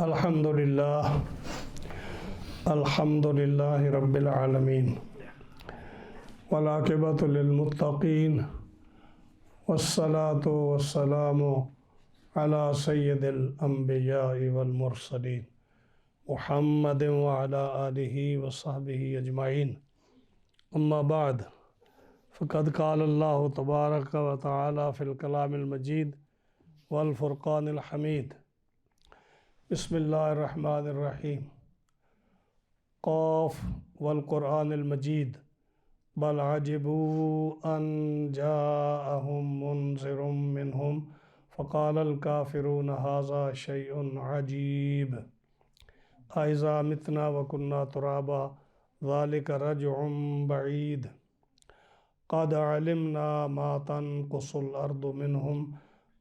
الحمدللہ رب العالمین والعاقبۃ للمتقین والصلاة والسلام علی سید الانبیاء والمرسلین محمد وعلی آلہ وصحبہ اجمعین اما بعد فقد قال اللہ تبارک و تعالی فی الکلام المجید والفرقان الحمید بسم اللہ الرحمن الرحیم قاف والقرآن المجید بل عجبوا ان جاءهم منذر منهم فقال الكافرون هذا شيء عجیب اذا متنا وكنا ترابا ذلك رجع بعید قد علمنا ما تنقص الارض منهم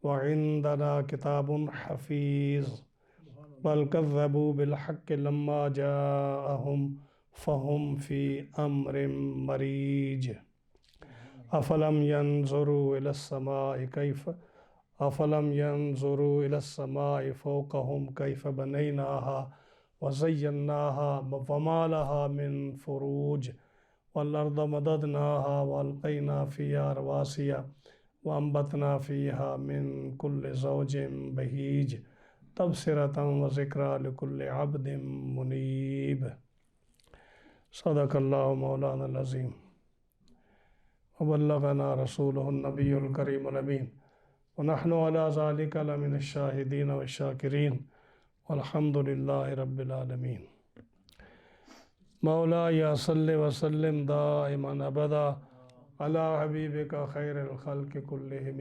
وعندنا کتاب حفیظ بل كذبوا بالحق لما جاءهم فهم في امر مريج افلم ينظروا الى السماء فوقهم كيف بنيناها وزيناها وما لها من فروج والارض مددناها والقينا فيها رواسي وانبتنا فيها من كل زوج بهيج تبصرة وذکریٰ لکل عبد منیب صدق اللہ مولانا العظیم وبلغنا رسولہ النبی الکریم الامین ونحن علی ذلک لمن الشاہدین والشاکرین والحمد للہ رب العالمین مولاي صل وسلم دائما ابدا علی حبیبک خیر الخلق کلہم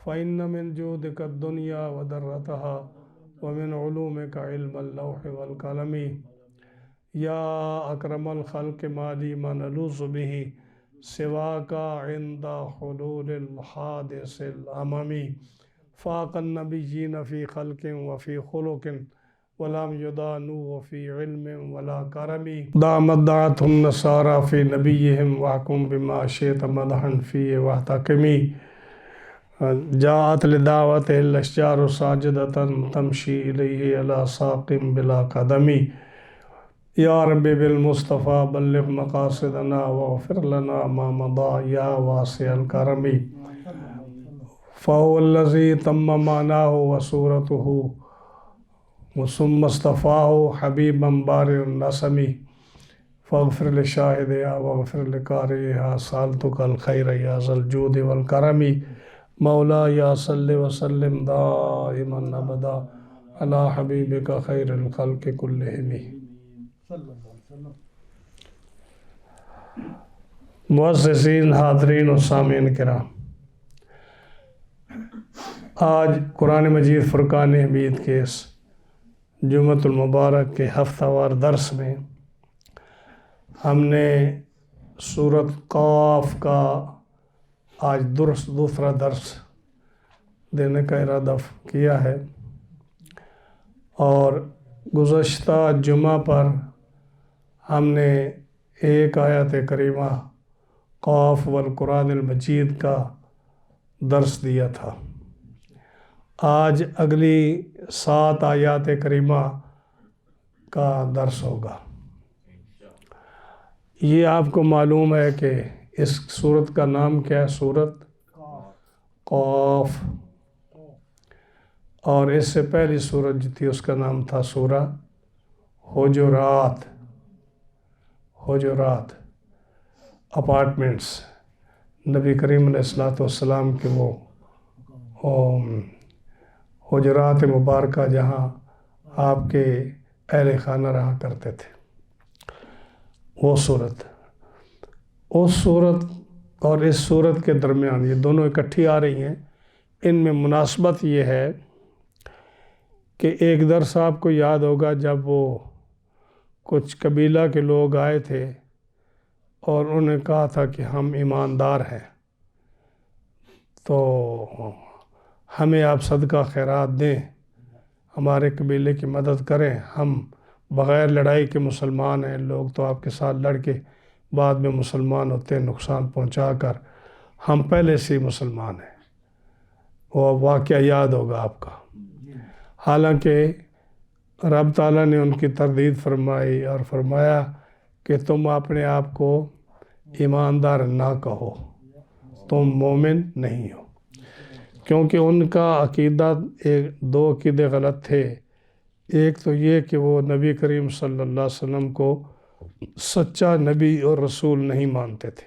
فإن من جودك الدنيا وذرتها ومن علومك علم اللوح والقلم يا أكرم الخلق ما لي من ألوذ به سواك عند حلول الحادث الأمم فاق النبيين في خلق وفي خلق ولم يضانوا في علم ولا كرم دامت دعته النصارى في نبيهم واحكم بما شئت مدحا فيه واحتكمي جاءت لدعوت الاشجار ساجدة تمشي إليه على ساق بلا قدم يا رب بالمصطفى بلغ مقاصدنا واغفر لنا ما مضى يا واسع الكرم فهو الذي تم معناه وصورته ثم اصطفاه حبيبا بارئ النسم فاغفر لشاهدها واغفر لقارئها سألتك الخير يا ذا الجود والكرم مولاي صل وسلم دائما ابدا على حبیبک خیر الخلق کلہم معززین حاضرین و سامعین کرام، آج قرآن مجید فرقان حمید کے اس جمعۃ المبارک کے ہفتہ وار درس میں ہم نے سورۃ قاف کا آج دوسرا درس دینے کا ارادہ کیا ہے، اور گزشتہ جمعہ پر ہم نے ایک آیت کریمہ قاف والقرآن المجید کا درس دیا تھا۔ آج اگلی 7 آیات کریمہ کا درس ہوگا۔ یہ آپ کو معلوم ہے کہ اس سورت کا نام کیا ہے؟ سورت قاف، اور اس سے پہلی سورت جو تھی اس کا نام تھا سورہ حجرات۔ حجرات اپارٹمنٹس، نبی کریم علیہ السلام کے وہ حجرات مبارکہ جہاں آپ کے اہل خانہ رہا کرتے تھے، وہ سورت۔ اس صورت اور اس صورت کے درمیان یہ دونوں اکٹھی آ رہی ہیں۔ ان میں مناسبت یہ ہے کہ ایک درس آپ کو یاد ہوگا جب وہ کچھ قبیلہ کے لوگ آئے تھے اور انہوں نے کہا تھا کہ ہم ایماندار ہیں، تو ہمیں آپ صدقہ خیرات دیں، ہمارے قبیلے کی مدد کریں، ہم بغیر لڑائی کے مسلمان ہیں، لوگ تو آپ کے ساتھ لڑ کے بعد میں مسلمان ہوتے ہیں نقصان پہنچا کر، ہم پہلے سے ہی مسلمان ہیں۔ وہ واقعہ یاد ہوگا آپ کا۔ حالانکہ رب تعالیٰ نے ان کی تردید فرمائی اور فرمایا کہ تم اپنے آپ کو ایماندار نہ کہو، تم مومن نہیں ہو، کیونکہ ان کا عقیدہ دو عقیدے غلط تھے۔ ایک تو یہ کہ وہ نبی کریم صلی اللہ علیہ وسلم کو سچا نبی اور رسول نہیں مانتے تھے۔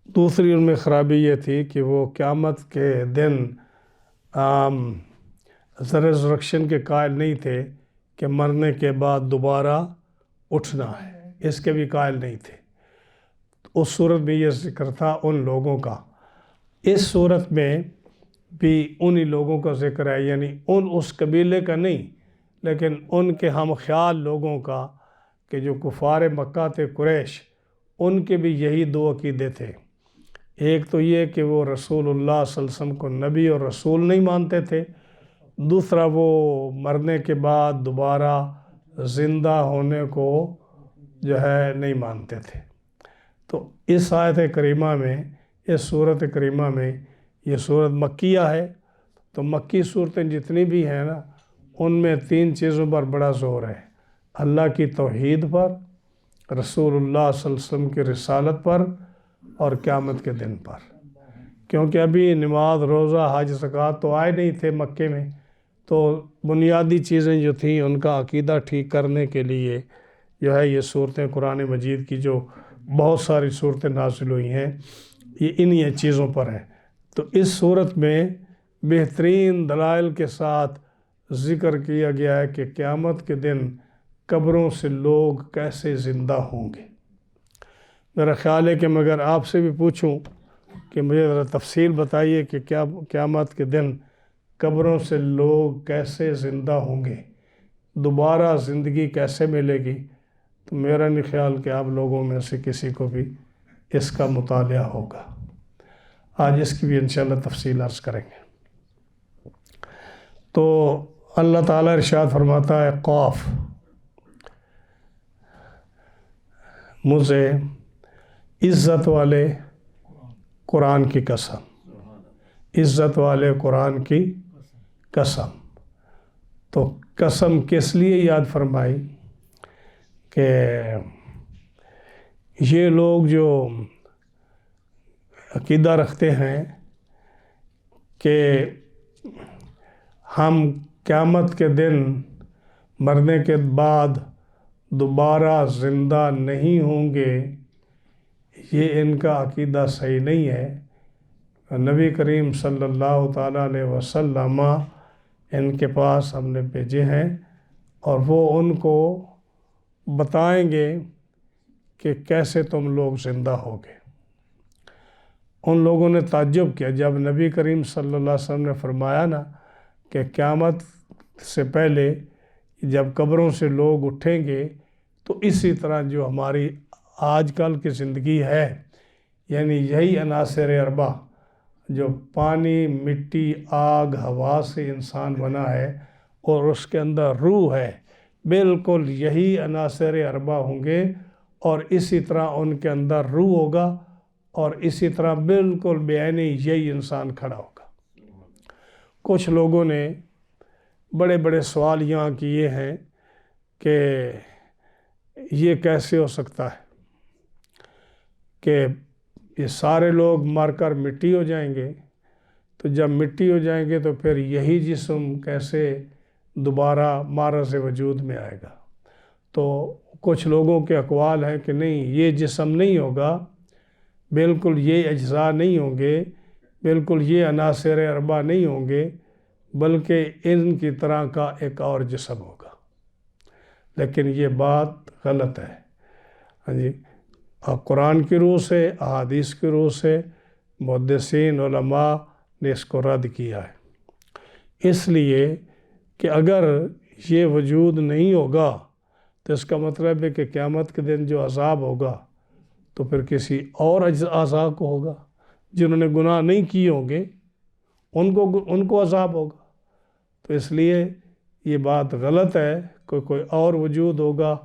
دوسری ان میں خرابی یہ تھی کہ وہ قیامت کے دن ریزریکشن کے قائل نہیں تھے کہ مرنے کے بعد دوبارہ اٹھنا ہے، اس کے بھی قائل نہیں تھے۔ اس صورت میں یہ ذکر تھا ان لوگوں کا، اس صورت میں بھی انہی لوگوں کا ذکر ہے، یعنی اس قبیلے کا نہیں لیکن ان کے ہم خیال لوگوں کا، کہ جو کفار مکہ تھے قریش، ان کے بھی یہی دو عقیدے تھے۔ ایک تو یہ کہ وہ رسول اللہ صلی اللہ علیہ وسلم کو نبی اور رسول نہیں مانتے تھے، دوسرا وہ مرنے کے بعد دوبارہ زندہ ہونے کو جو ہے نہیں مانتے تھے۔ تو اس آیت کریمہ میں، اس صورت کریمہ میں، یہ صورت مکیہ ہے، تو مکی صورتیں جتنی بھی ہیں نا، ان میں تین چیزوں پر بڑا زور ہے: اللہ کی توحید پر، رسول اللہ صلی اللہ علیہ وسلم کی رسالت پر، اور قیامت کے دن پر۔ کیونکہ ابھی نماز، روزہ، حج، زکوٰۃ تو آئے نہیں تھے مکے میں، تو بنیادی چیزیں جو تھیں ان کا عقیدہ ٹھیک کرنے کے لیے جو ہے یہ صورتیں، قرآن مجید کی جو بہت ساری صورتیں نازل ہوئی ہیں، یہ انہی چیزوں پر ہیں۔ تو اس صورت میں بہترین دلائل کے ساتھ ذکر کیا گیا ہے کہ قیامت کے دن قبروں سے لوگ کیسے زندہ ہوں گے۔ میرا خیال ہے کہ میں اگر آپ سے بھی پوچھوں کہ مجھے ذرا تفصیل بتائیے کہ کیا قیامت کے دن قبروں سے لوگ کیسے زندہ ہوں گے، دوبارہ زندگی کیسے ملے گی، تو میرا نہیں خیال کہ آپ لوگوں میں سے کسی کو بھی اس کا مطالعہ ہوگا۔ آج اس کی بھی انشاءاللہ تفصیل عرض کریں گے۔ تو اللہ تعالیٰ ارشاد فرماتا ہے: قاف، مجھے عزت والے قرآن کی قسم، عزت والے قرآن کی قسم۔ تو قسم کس لیے یاد فرمائی؟ کہ یہ لوگ جو عقیدہ رکھتے ہیں کہ ہم قیامت کے دن مرنے کے بعد دوبارہ زندہ نہیں ہوں گے، یہ ان کا عقیدہ صحیح نہیں ہے۔ نبی کریم صلی اللہ تعالیٰ علیہ وسلم ان کے پاس ہم نے بھیجے ہیں، اور وہ ان کو بتائیں گے کہ کیسے تم لوگ زندہ ہوگے۔ ان لوگوں نے تعجب کیا جب نبی کریم صلی اللہ علیہ وسلم نے فرمایا نا کہ قیامت سے پہلے جب قبروں سے لوگ اٹھیں گے تو اسی طرح جو ہماری آج کل کی زندگی ہے، یعنی یہی عناصر اربعہ جو پانی، مٹی، آگ، ہوا سے انسان بنا ہے اور اس کے اندر روح ہے، بالکل یہی عناصر اربعہ ہوں گے، اور اسی طرح ان کے اندر روح ہوگا، اور اسی طرح بالکل بے عینی یہی انسان کھڑا ہوگا۔ کچھ لوگوں نے بڑے بڑے سوال یہاں کیے ہیں کہ یہ کیسے ہو سکتا ہے کہ یہ سارے لوگ مر کر مٹی ہو جائیں گے، تو جب مٹی ہو جائیں گے تو پھر یہی جسم کیسے دوبارہ معرض وجود میں آئے گا؟ تو کچھ لوگوں کے اقوال ہیں کہ نہیں، یہ جسم نہیں ہوگا، بالکل یہ اجزاء نہیں ہوں گے، بالکل یہ عناصر اربعہ نہیں ہوں گے، بلکہ ان کی طرح کا ایک اور جسم ہوگا۔ لیکن یہ بات غلط ہے۔ ہاں جی، قرآن کی روح سے، احادیث کی روح سے محدثین علماء نے اس کو رد کیا ہے، اس لیے کہ اگر یہ وجود نہیں ہوگا تو اس کا مطلب ہے کہ قیامت کے دن جو عذاب ہوگا تو پھر کسی اور اعضاء کو ہوگا، جنہوں نے گناہ نہیں کیے ہوں گے ان کو عذاب ہوگا۔ تو اس لیے یہ بات غلط ہے، کوئی اور وجود ہوگا،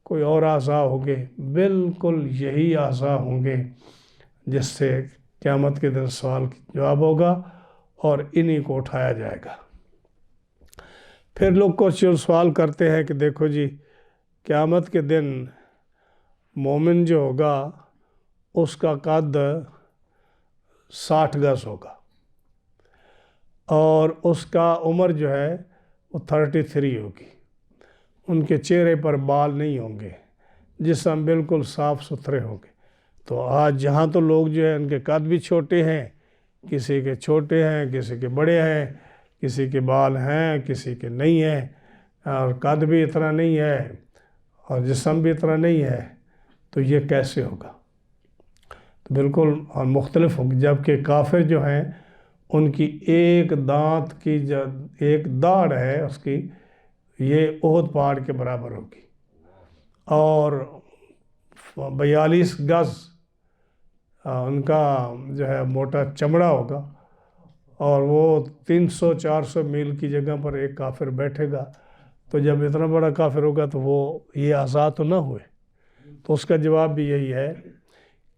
کوئی اور اعضاء ہوں گے، بالکل یہی اعضاء ہوں گے جس سے قیامت کے دن سوال جواب ہوگا اور انہی کو اٹھایا جائے گا۔ پھر لوگ کوشچن سوال کرتے ہیں کہ دیکھو جی قیامت کے دن مومن جو ہوگا اس کا قد 60 گز ہوگا اور اس کا عمر جو ہے وہ 33 ہوگی، ان کے چہرے پر بال نہیں ہوں گے، جسم بالکل صاف ستھرے ہوں گے۔ تو آج جہاں تو لوگ جو ہے ان کے قد بھی چھوٹے ہیں، کسی کے چھوٹے ہیں، کسی کے بڑے ہیں، کسی کے بال ہیں، کسی کے نہیں ہیں، اور قد بھی اتنا نہیں ہے اور جسم بھی اتنا نہیں ہے، تو یہ کیسے ہوگا؟ تو بالکل اور مختلف ہوگی۔ جبکہ کافر جو ہیں ان کی ایک دانت کی ایک داڑھ ہے اس کی، یہ احد پہاڑ کے برابر ہوگی، اور 42 گز ان کا جو ہے موٹا چمڑا ہوگا، اور وہ 300-400 میل کی جگہ پر ایک کافر بیٹھے گا۔ تو جب اتنا بڑا کافر ہوگا تو وہ یہ آزاد تو نہ ہوئے۔ تو اس کا جواب بھی یہی ہے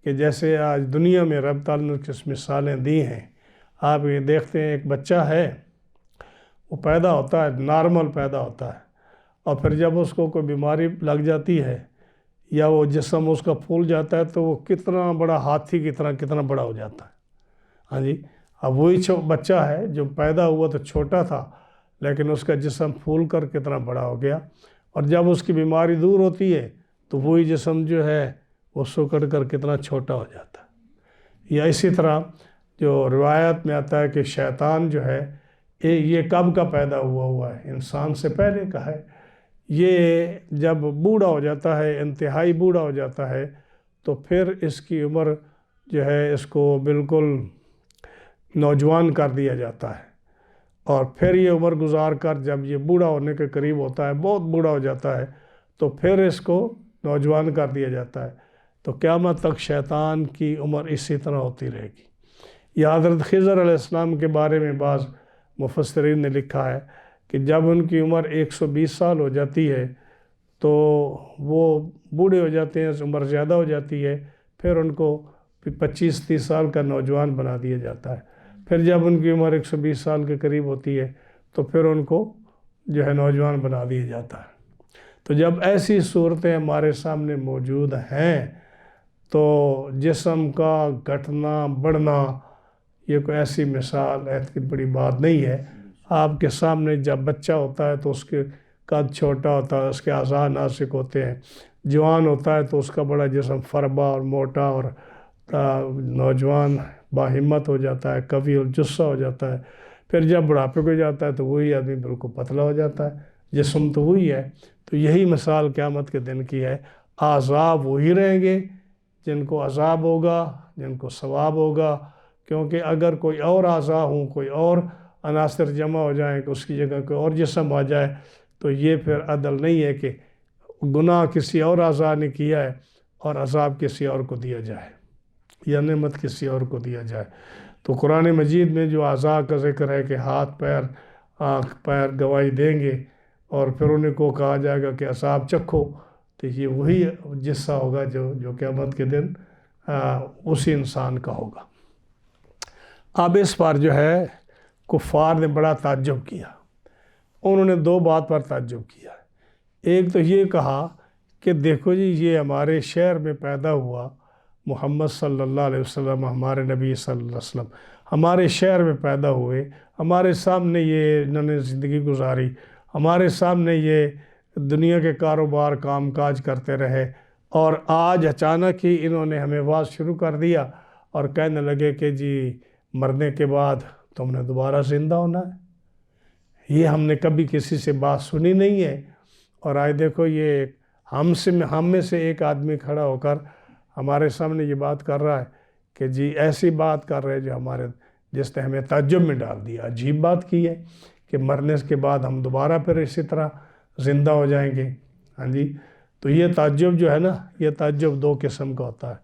کہ جیسے آج دنیا میں رب تعالیٰ نے کچھ مثالیں دی ہیں، آپ یہ دیکھتے ہیں ایک بچہ ہے، وہ پیدا ہوتا ہے، نارمل پیدا ہوتا ہے، اور پھر جب اس کو کوئی بیماری لگ جاتی ہے یا وہ جسم اس کا پھول جاتا ہے تو وہ کتنا بڑا ہاتھی کی طرح کتنا بڑا ہو جاتا ہے۔ ہاں جی، اب وہی بچہ ہے جو پیدا ہوا تو چھوٹا تھا، لیکن اس کا جسم پھول کر کتنا بڑا ہو گیا، اور جب اس کی بیماری دور ہوتی ہے تو وہی جسم جو ہے وہ سکڑ کر کتنا چھوٹا ہو جاتا ہے۔ یا اسی طرح جو روایت میں آتا ہے کہ شیطان جو ہے یہ کب کا پیدا ہوا ہے، انسان سے پہلے کا ہے۔ یہ جب بوڑھا ہو جاتا ہے، انتہائی بوڑھا ہو جاتا ہے، تو پھر اس کی عمر جو ہے اس کو بالکل نوجوان کر دیا جاتا ہے، اور پھر یہ عمر گزار کر جب یہ بوڑھا ہونے کے قریب ہوتا ہے، بہت بوڑھا ہو جاتا ہے، تو پھر اس کو نوجوان کر دیا جاتا ہے۔ تو قیامت تک شیطان کی عمر اسی طرح ہوتی رہے گی۔ یہ حضرت خضر علیہ السلام کے بارے میں بعض مفسرین نے لکھا ہے کہ جب ان کی عمر 120 سال ہو جاتی ہے تو وہ بوڑھے ہو جاتے ہیں، عمر زیادہ ہو جاتی ہے، پھر ان کو 25-30 سال کا نوجوان بنا دیا جاتا ہے۔ پھر جب ان کی عمر 120 سال کے قریب ہوتی ہے تو پھر ان کو جو ہے نوجوان بنا دیا جاتا ہے۔ تو جب ایسی صورتیں ہمارے سامنے موجود ہیں تو جسم کا گھٹنا بڑھنا یہ کوئی ایسی مثال ایسی بڑی بات نہیں ہے۔ آپ کے سامنے جب بچہ ہوتا ہے تو اس کے قد چھوٹا ہوتا ہے، اس کے اعضاء ناسک ہوتے ہیں، جوان ہوتا ہے تو اس کا بڑا جسم فربا اور موٹا اور نوجوان باہمت ہو جاتا ہے، قوی الجثہ ہو جاتا ہے۔ پھر جب بڑھاپے کو جاتا ہے تو وہی آدمی بالکل پتلا ہو جاتا ہے، جسم تو وہی ہے۔ تو یہی مثال قیامت کے دن کی ہے۔ اعضاء وہی رہیں گے جن کو عذاب ہوگا، جن کو ثواب ہوگا، کیونکہ اگر کوئی اور اعضاء ہوں، کوئی اور عناصر جمع ہو جائیں کہ اس کی جگہ کوئی اور جسم آ جائے، تو یہ پھر عدل نہیں ہے کہ گناہ کسی اور اعضاء نے کیا ہے اور عذاب کسی اور کو دیا جائے یا نعمت کسی اور کو دیا جائے۔ تو قرآن مجید میں جو اعضاء کا ذکر ہے کہ ہاتھ پیر آنکھ پیر گواہی دیں گے اور پھر انہیں کو کہا جائے گا کہ عذاب چکھو، تو یہ وہی جسہ ہوگا جو قیامت کے دن اسی انسان کا ہوگا۔ اب اس پر جو ہے کفار نے بڑا تعجب کیا، انہوں نے دو بات پر تعجب کیا۔ ایک تو یہ کہا کہ دیکھو جی یہ ہمارے شہر میں پیدا ہوا، محمد صلی اللہ علیہ وسلم، ہمارے نبی صلی اللہ علیہ وسلم ہمارے شہر میں پیدا ہوئے، ہمارے سامنے یہ انہوں نے زندگی گزاری، ہمارے سامنے یہ دنیا کے کاروبار کام کاج کرتے رہے، اور آج اچانک ہی انہوں نے ہمیں واز شروع کر دیا اور کہنے لگے کہ جی مرنے کے بعد تم نے دوبارہ زندہ ہونا ہے۔ یہ ہم نے کبھی کسی سے بات سنی نہیں ہے، اور آج دیکھو یہ ہم میں سے ایک آدمی کھڑا ہو کر ہمارے سامنے یہ بات کر رہا ہے کہ جی ایسی بات کر رہے جو جس نے ہمیں تعجب میں ڈال دیا۔ عجیب بات کی ہے کہ مرنے کے بعد ہم دوبارہ پھر اسی طرح زندہ ہو جائیں گے۔ ہاں جی، تو یہ تعجب جو ہے نا، یہ تعجب دو قسم کا ہوتا ہے۔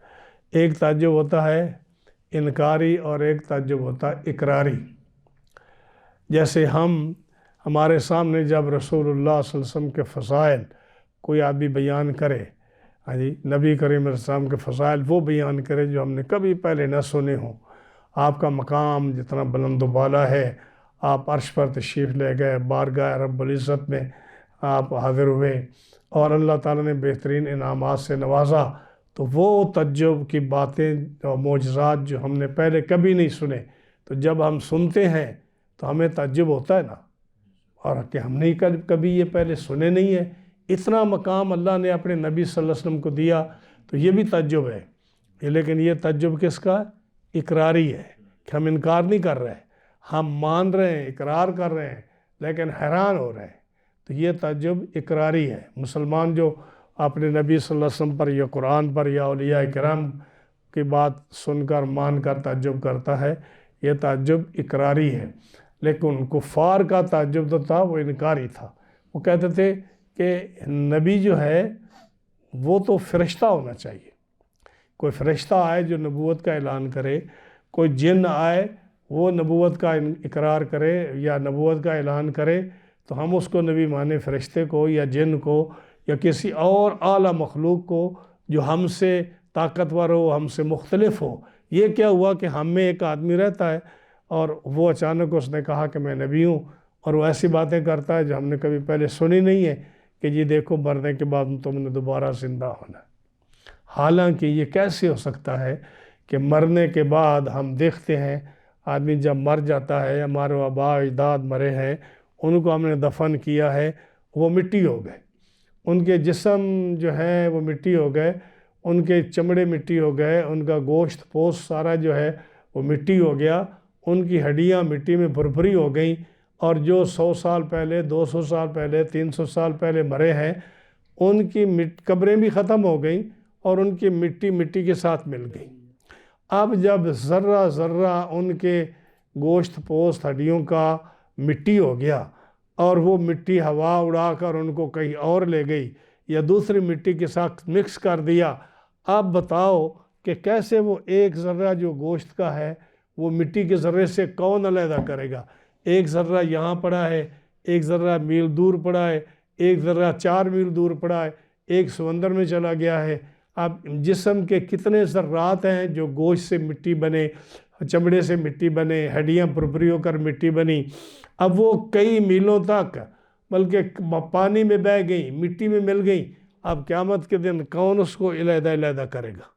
ایک تعجب ہوتا ہے انکاری اور ایک تعجب ہوتا ہے اقراری۔ جیسے ہمارے سامنے جب رسول اللہ صلی اللہ علیہ وسلم کے فضائل کوئی آدمی بیان کرے، ہاں جی، نبی کریم علیہ السلام کے فضائل وہ بیان کرے جو ہم نے کبھی پہلے نہ سنے ہوں، آپ کا مقام جتنا بلند و بالا ہے، آپ عرش پر تشریف لے گئے، بارگاہ رب العزت میں آپ حاضر ہوئے اور اللہ تعالیٰ نے بہترین انعامات سے نوازا، تو وہ تعجب کی باتیں اور معجزات جو ہم نے پہلے کبھی نہیں سنے، تو جب ہم سنتے ہیں تو ہمیں تعجب ہوتا ہے نا، اور کہ ہم نے کبھی یہ پہلے سنے نہیں ہے۔ اتنا مقام اللہ نے اپنے نبی صلی اللہ علیہ وسلم کو دیا، تو یہ بھی تعجب ہے۔ لیکن یہ تعجب کس کا؟ اقراری ہے، کہ ہم انکار نہیں کر رہے، ہم مان رہے ہیں، اقرار کر رہے ہیں، لیکن حیران ہو رہے ہیں۔ تو یہ تعجب اقراری ہے۔ مسلمان جو اپنے نبی صلی اللہ علیہ وسلم پر یا قرآن پر یا اولیاء کرام کی بات سن کر مان کر تعجب کرتا ہے، یہ تعجب اقراری ہے۔ لیکن کفار کا تعجب تو تھا، وہ انکاری تھا۔ وہ کہتے تھے کہ نبی جو ہے وہ تو فرشتہ ہونا چاہیے، کوئی فرشتہ آئے جو نبوت کا اعلان کرے، کوئی جن آئے وہ نبوت کا اقرار کرے یا نبوت کا اعلان کرے، تو ہم اس کو نبی مانے، فرشتے کو یا جن کو یا کسی اور اعلیٰ مخلوق کو جو ہم سے طاقتور ہو، ہم سے مختلف ہو۔ یہ کیا ہوا کہ ہم میں ایک آدمی رہتا ہے اور وہ اچانک اس نے کہا کہ میں نبی ہوں، اور وہ ایسی باتیں کرتا ہے جو ہم نے کبھی پہلے سنی نہیں ہے، کہ جی دیکھو مرنے کے بعد تم نے دوبارہ زندہ ہونا ہے۔ حالانکہ یہ کیسے ہو سکتا ہے کہ مرنے کے بعد ہم دیکھتے ہیں آدمی جب مر جاتا ہے، ہمارے آباء اجداد مرے ہیں، ان کو ہم نے دفن کیا ہے، وہ مٹی ہو گئے، ان کے جسم جو ہے وہ مٹی ہو گئے، ان کے چمڑے مٹی ہو گئے، ان کا گوشت پوست سارا جو ہے وہ مٹی ہو گیا، ان کی ہڈیاں مٹی میں بھربھری ہو گئیں، اور جو 100 سال پہلے، 200 سال پہلے، 300 سال پہلے مرے ہیں، ان کی قبریں بھی ختم ہو گئیں اور ان کی مٹی کے ساتھ مل گئی۔ اب جب ذرہ ذرہ ان کے گوشت پوست ہڈیوں کا مٹی ہو گیا، اور وہ مٹی ہوا اڑا کر ان کو کہیں اور لے گئی یا دوسری مٹی کے ساتھ مکس کر دیا، اب بتاؤ کہ کیسے وہ ایک ذرہ جو گوشت کا ہے وہ مٹی کے ذرے سے کون علیحدہ کرے گا؟ ایک ذرہ یہاں پڑا ہے، ایک ذرہ میل دور پڑا ہے، ایک ذرہ 4 میل دور پڑا ہے، ایک سمندر میں چلا گیا ہے۔ اب جسم کے کتنے ذرات ہیں جو گوشت سے مٹی بنے، چمڑے سے مٹی بنے، ہڈیاں بھربھری ہو کر مٹی بنی، اب وہ کئی میلوں تک بلکہ پانی میں بہہ گئی، مٹی میں مل گئی۔ اب قیامت کے دن کون اس کو علیحدہ علیحدہ کرے گا؟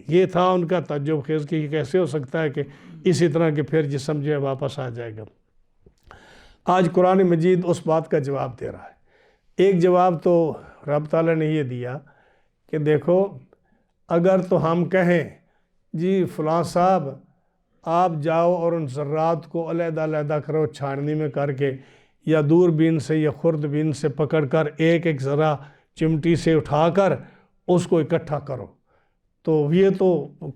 یہ تھا ان کا تعجب خیز کہ یہ کیسے ہو سکتا ہے کہ اسی طرح کے پھر جسم جو ہے واپس آ جائے گا۔ آج قرآن مجید اس بات کا جواب دے رہا ہے۔ ایک جواب تو رب تعالیٰ نے یہ دیا کہ دیکھو، اگر تو ہم کہیں جی فلاں صاحب آپ جاؤ اور ان ذرات کو علیحدہ علیحدہ کرو چھاننی میں کر کے، یا دور بین سے یا خرد بین سے پکڑ کر ایک ایک ذرہ چمٹی سے اٹھا کر اس کو اکٹھا کرو، تو یہ تو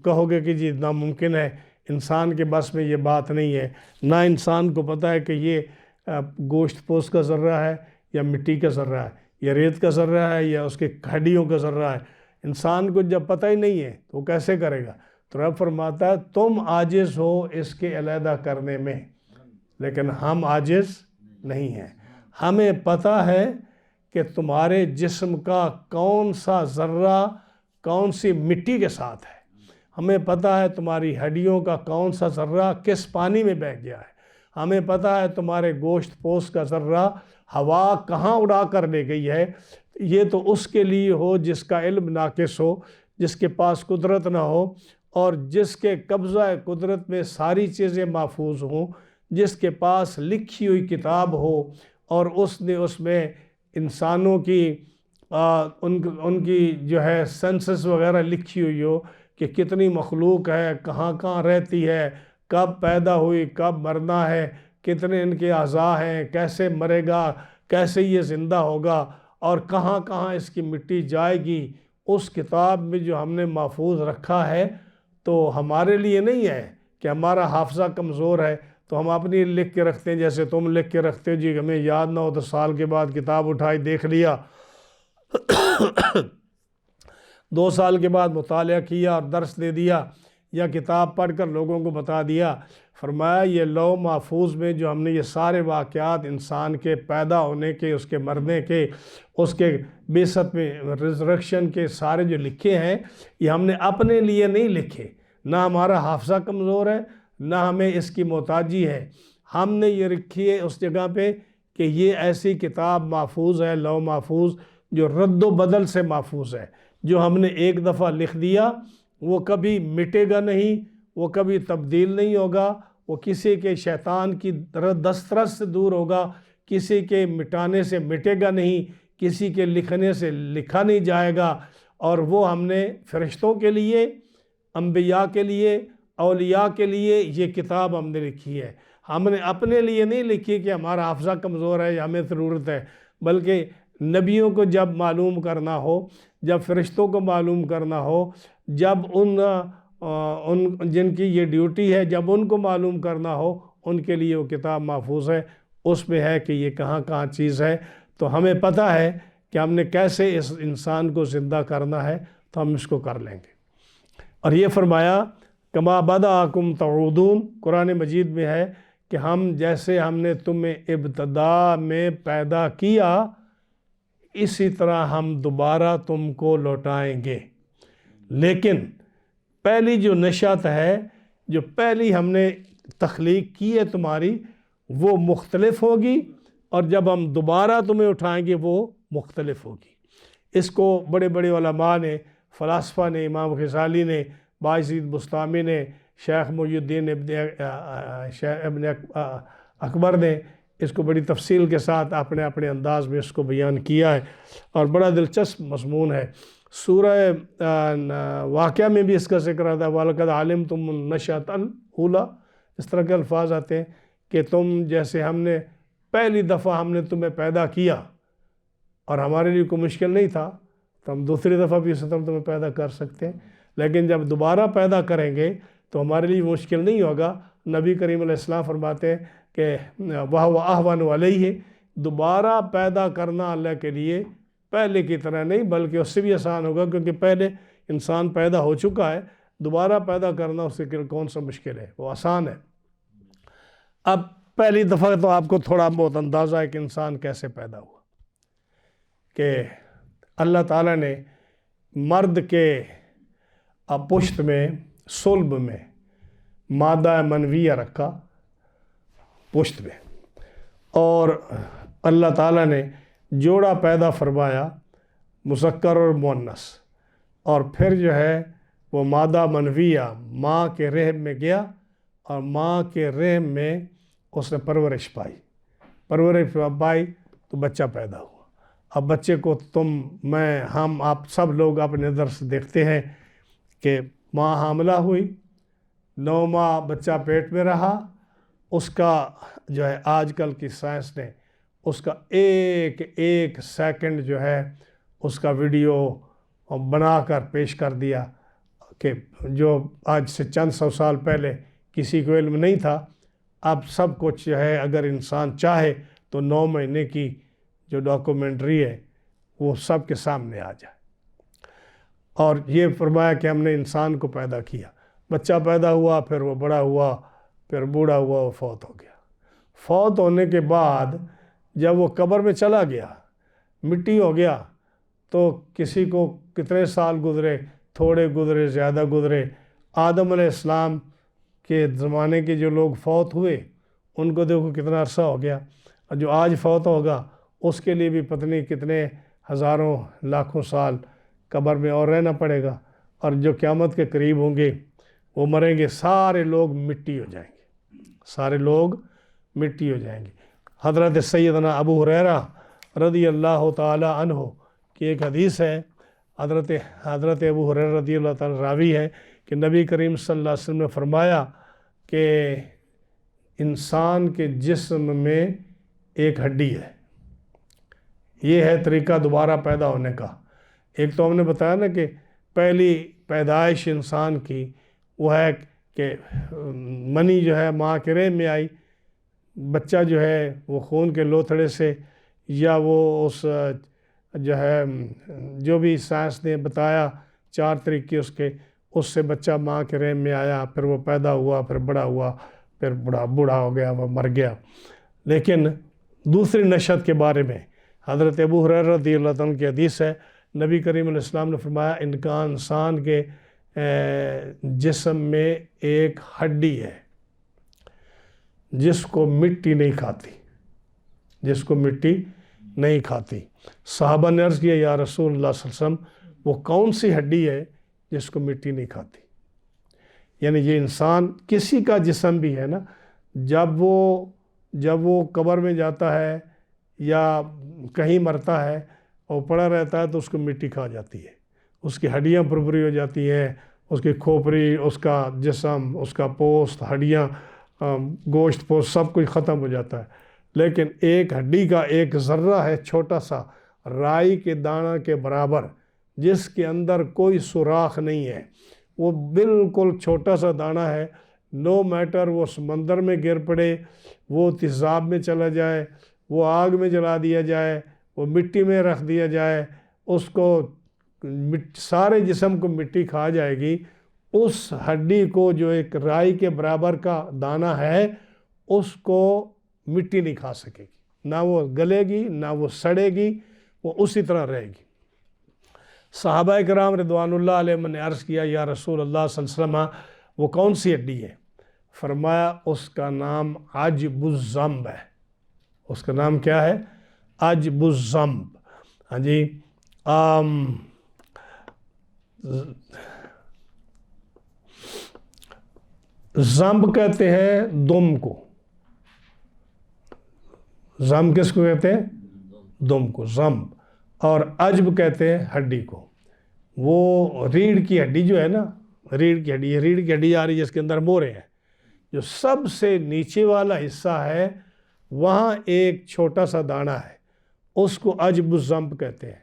کہو گے کہ جی ناممکن ہے، انسان کے بس میں یہ بات نہیں ہے۔ نہ انسان کو پتہ ہے کہ یہ گوشت پوست کا ذرہ ہے یا مٹی کا ذرہ ہے یا ریت کا ذرہ ہے یا اس کے ہڈیوں کا ذرہ ہے۔ انسان کو جب پتہ ہی نہیں ہے تو وہ کیسے کرے گا؟ تو رب فرماتا ہے تم عاجز ہو اس کے علیحدہ کرنے میں، لیکن ہم عاجز نہیں ہیں۔ ہمیں پتہ ہے کہ تمہارے جسم کا کون سا ذرہ کون سی مٹی کے ساتھ ہے، ہمیں پتہ ہے تمہاری ہڈیوں کا کون سا ذرہ کس پانی میں بہہ گیا ہے، ہمیں پتہ ہے تمہارے گوشت پوست کا ذرہ ہوا کہاں اڑا کر لے گئی ہے۔ یہ تو اس کے لیے ہو جس کا علم ناقص ہو، جس کے پاس قدرت نہ ہو، اور جس کے قبضہ قدرت میں ساری چیزیں محفوظ ہوں، جس کے پاس لکھی ہوئی کتاب ہو اور اس نے اس میں انسانوں کی ان کی جو ہے سینسس وغیرہ لکھی ہوئی ہو کہ کتنی مخلوق ہے، کہاں کہاں رہتی ہے، کب پیدا ہوئی، کب مرنا ہے، کتنے ان کے اعضاء ہیں، کیسے مرے گا، کیسے یہ زندہ ہوگا، اور کہاں کہاں اس کی مٹی جائے گی، اس کتاب میں جو ہم نے محفوظ رکھا ہے۔ تو ہمارے لیے نہیں ہے کہ ہمارا حافظہ کمزور ہے تو ہم اپنی لکھ کے رکھتے ہیں، جیسے تم لکھ کے رکھتے ہو جی ہمیں یاد نہ ہو تو سال کے بعد کتاب اٹھائی دیکھ لیا، 2 سال کے بعد مطالعہ کیا اور درس دے دیا، یا کتاب پڑھ کر لوگوں کو بتا دیا۔ فرمایا یہ لوح محفوظ میں جو ہم نے یہ سارے واقعات انسان کے پیدا ہونے کے، اس کے مرنے کے، اس کے بعثت میں ریزریکشن کے سارے جو لکھے ہیں، یہ ہم نے اپنے لیے نہیں لکھے، نہ ہمارا حافظہ کمزور ہے، نہ ہمیں اس کی محتاجی ہے۔ ہم نے یہ رکھی ہے اس جگہ پہ کہ یہ ایسی کتاب محفوظ ہے، لوح محفوظ، جو رد و بدل سے محفوظ ہے، جو ہم نے ایک دفعہ لکھ دیا وہ کبھی مٹے گا نہیں، وہ کبھی تبدیل نہیں ہوگا، وہ کسی کے شیطان کی دسترس سے دور ہوگا، کسی کے مٹانے سے مٹے گا نہیں، کسی کے لکھنے سے لکھا نہیں جائے گا۔ اور وہ ہم نے فرشتوں کے لیے، انبیاء کے لیے، اولیاء کے لیے یہ کتاب ہم نے لکھی ہے۔ ہم نے اپنے لیے نہیں لکھی کہ ہمارا حافظہ کمزور ہے یا ہمیں ضرورت ہے، بلکہ نبیوں کو جب معلوم کرنا ہو، جب فرشتوں کو معلوم کرنا ہو، جب ان جن کی یہ ڈیوٹی ہے جب ان کو معلوم کرنا ہو، ان کے لیے وہ کتاب محفوظ ہے۔ اس میں ہے کہ یہ کہاں کہاں چیز ہے، تو ہمیں پتہ ہے کہ ہم نے کیسے اس انسان کو زندہ کرنا ہے، تو ہم اس کو کر لیں گے۔ اور یہ فرمایا کما بدأکم تعودون، قرآن مجید میں ہے کہ جیسے ہم نے تمہیں ابتدا میں پیدا کیا، اسی طرح ہم دوبارہ تم کو لوٹائیں گے۔ لیکن پہلی جو نشأت ہے، جو پہلی ہم نے تخلیق کی ہے تمہاری، وہ مختلف ہوگی، اور جب ہم دوبارہ تمہیں اٹھائیں گے وہ مختلف ہوگی۔ اس کو بڑے بڑے علماء نے، فلاسفہ نے، امام غزالی نے، بایزید بسطامی نے، شیخ محی الدین ابن اکبر نے اس کو بڑی تفصیل کے ساتھ اپنے اپنے انداز میں اس کو بیان کیا ہے، اور بڑا دلچسپ مضمون ہے۔ سورہ واقعہ میں بھی اس کا ذکر آتا ہے، وَلَقَدْ عَلِمْتُمُ النَّشْأَةَ الْأُولَىٰ، اس طرح کے الفاظ آتے ہیں کہ تم جیسے ہم نے پہلی دفعہ ہم نے تمہیں پیدا کیا، اور ہمارے لیے کوئی مشکل نہیں تھا، تو ہم دوسری دفعہ بھی اسی طرح تمہیں پیدا کر سکتے ہیں، لیکن جب دوبارہ پیدا کریں گے تو ہمارے لیے مشکل نہیں ہوگا۔ نبی کریم علیہ السلام فرماتے ہیں کہ وَهُوَ أَهْوَنُ عَلَيْهِ، دوبارہ پیدا کرنا اللہ کے لیے پہلے کی طرح نہیں بلکہ اس سے بھی آسان ہوگا، کیونکہ پہلے انسان پیدا ہو چکا ہے، دوبارہ پیدا کرنا اس سے کون سا مشکل ہے، وہ آسان ہے۔ اب پہلی دفعہ تو آپ کو تھوڑا بہت اندازہ ہے کہ انسان کیسے پیدا ہوا، کہ اللہ تعالیٰ نے مرد کے پشت میں، صلب میں مادہ منویہ رکھا پشت میں، اور اللہ تعالیٰ نے جوڑا پیدا فرمایا، مذکر اور مؤنث، اور پھر جو ہے وہ مادہ منویہ ماں کے رحم میں گیا، اور ماں کے رحم میں اس نے پرورش پائی تو بچہ پیدا ہوا۔ اب بچے کو ہم آپ سب لوگ اپنے نظر سے دیکھتے ہیں کہ ماں حاملہ ہوئی، 9 ماہ بچہ پیٹ میں رہا، اس کا جو ہے آج کل کی سائنس نے اس کا ایک ایک سیکنڈ جو ہے اس کا ویڈیو بنا کر پیش کر دیا، کہ جو آج سے چند سو سال پہلے کسی کو علم نہیں تھا، اب سب کچھ جو ہے اگر انسان چاہے تو 9 مہینے کی جو ڈاکومنٹری ہے وہ سب کے سامنے آ جائے۔ اور یہ فرمایا کہ ہم نے انسان کو پیدا کیا، بچہ پیدا ہوا، پھر وہ بڑا ہوا، پھر بوڑھا ہوا، وہ فوت ہو گیا۔ فوت ہونے کے بعد جب وہ قبر میں چلا گیا، مٹی ہو گیا، تو کسی کو کتنے سال گزرے، تھوڑے گزرے، زیادہ گزرے۔ آدم علیہ السلام کے زمانے کے جو لوگ فوت ہوئے ان کو دیکھو کتنا عرصہ ہو گیا، اور جو آج فوت ہوگا اس کے لیے بھی پتہ نہیں کتنے ہزاروں لاکھوں سال قبر میں اور رہنا پڑے گا، اور جو قیامت کے قریب ہوں گے وہ مریں گے، سارے لوگ مٹی ہو جائیں گے، سارے لوگ مٹی ہو جائیں گے۔ حضرت سیدنا ابو ہریرہ رضی اللہ تعالی عنہ کی ایک حدیث ہے، حضرت ابو ہریرہ رضی اللہ تعالی راوی ہے کہ نبی کریم صلی اللہ علیہ وسلم نے فرمایا کہ انسان کے جسم میں ایک ہڈی ہے، یہ ہے طریقہ دوبارہ پیدا ہونے کا۔ ایک تو ہم نے بتایا نا کہ پہلی پیدائش انسان کی وہ ہے کہ منی جو ہے ماں کے رحم میں آئی، بچہ جو ہے وہ خون کے لوتھڑے سے، یا وہ اس جو ہے جو بھی سائنس نے بتایا 4 طریقے اس سے بچہ ماں کے رحم میں آیا، پھر وہ پیدا ہوا، پھر بڑا ہوا، پھر بوڑھا ہو گیا، وہ مر گیا۔ لیکن دوسری نشأت کے بارے میں حضرت ابو ہریرہ رضی اللہ عنہ کی حدیث ہے، نبی کریم علیہ السلام نے فرمایا انسان کے جسم میں ایک ہڈی ہے، جس کو مٹی نہیں کھاتی، جس کو مٹی نہیں کھاتی۔ صحابہ نے عرض کیا یا رسول اللہ صلی اللہ علیہ وسلم وہ کون سی ہڈی ہے جس کو مٹی نہیں کھاتی؟ یعنی یہ انسان کسی کا جسم بھی ہے نا، جب وہ قبر میں جاتا ہے یا کہیں مرتا ہے اور پڑا رہتا ہے تو اس کو مٹی کھا جاتی ہے، اس کی ہڈیاں بھربھری ہو جاتی ہیں، اس کی کھوپڑی، اس کا جسم، اس کا پوست، ہڈیاں، گوشت پوست سب کچھ ختم ہو جاتا ہے۔ لیکن ایک ہڈی کا ایک ذرہ ہے، چھوٹا سا رائی کے دانہ کے برابر، جس کے اندر کوئی سوراخ نہیں ہے، وہ بالکل چھوٹا سا دانہ ہے، نو میٹر وہ سمندر میں گر پڑے، وہ تیزاب میں چلا جائے، وہ آگ میں جلا دیا جائے، وہ مٹی میں رکھ دیا جائے، اس کو سارے جسم کو مٹی کھا جائے گی، اس ہڈی کو جو ایک رائی کے برابر کا دانہ ہے اس کو مٹی نہیں کھا سکے گی، نہ وہ گلے گی نہ وہ سڑے گی، وہ اسی طرح رہے گی۔ صحابہ کرام رضوان اللہ علیہ نے عرض کیا یا رسول اللہ صلی اللہ علیہ وسلم وہ کون سی ہڈی ہے؟ فرمایا اس کا نام عجب الذنب ہے۔ اس کا نام کیا ہے؟ عجب الذنب۔ ہاں جی، ذنب کہتے ہیں دم کو، ذنب کس کو کہتے ہیں؟ دم کو، ذنب۔ اور عجب کہتے ہیں ہڈی کو۔ وہ ریڑھ کی ہڈی جو ہے نا، ریڑھ کی ہڈی آ رہی ہے جس کے اندر مورے ہیں، جو سب سے نیچے والا حصہ ہے وہاں ایک چھوٹا سا دانہ ہے، اس کو عجب الذنب کہتے ہیں۔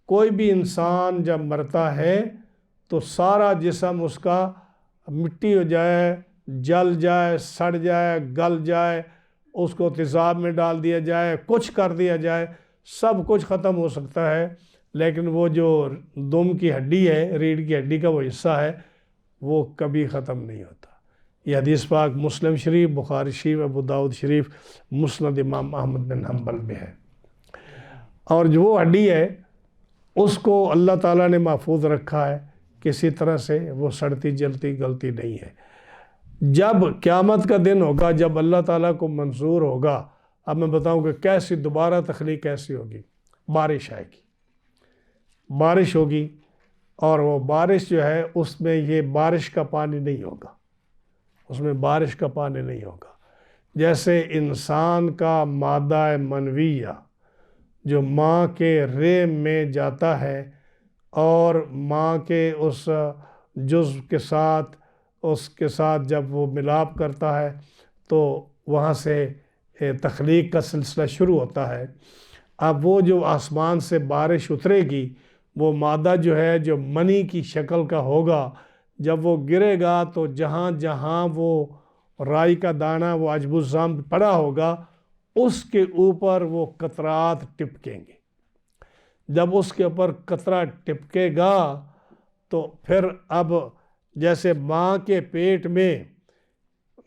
کوئی بھی انسان جب مرتا ہے تو سارا جسم اس کا مٹی ہو جائے، جل جائے، سڑ جائے، گل جائے، اس کو تیزاب میں ڈال دیا جائے، کچھ کر دیا جائے، سب کچھ ختم ہو سکتا ہے، لیکن وہ جو دم کی ہڈی ہے، ریڑھ کی ہڈی کا وہ حصہ ہے، وہ کبھی ختم نہیں ہوتا۔ یہ حدیث پاک مسلم شریف، بخاری شریف، ابو داؤد شریف، مسند امام احمد بن حنبل میں ہے۔ اور جو وہ ہڈی ہے اس کو اللہ تعالیٰ نے محفوظ رکھا ہے، کسی طرح سے وہ سڑتی جلتی گلتی نہیں ہے۔ جب قیامت کا دن ہوگا، جب اللہ تعالیٰ کو منظور ہوگا، اب میں بتاؤں کہ کیسی دوبارہ تخلیق کیسی ہوگی۔ بارش آئے گی، بارش ہوگی، اور وہ بارش جو ہے اس میں یہ بارش کا پانی نہیں ہوگا، اس میں بارش کا پانی نہیں ہوگا۔ جیسے انسان کا مادہ منویہ جو ماں کے رحم میں جاتا ہے اور ماں کے اس جزو کے ساتھ جب وہ ملاپ کرتا ہے تو وہاں سے تخلیق کا سلسلہ شروع ہوتا ہے۔ اب وہ جو آسمان سے بارش اترے گی، وہ مادہ جو ہے جو منی کی شکل کا ہوگا، جب وہ گرے گا تو جہاں جہاں وہ رائی کا دانہ وہ عجب الذنب پڑا ہوگا اس کے اوپر وہ قطرات ٹپکیں گے۔ جب اس کے اوپر قطرہ ٹپکے گا تو پھر اب جیسے ماں کے پیٹ میں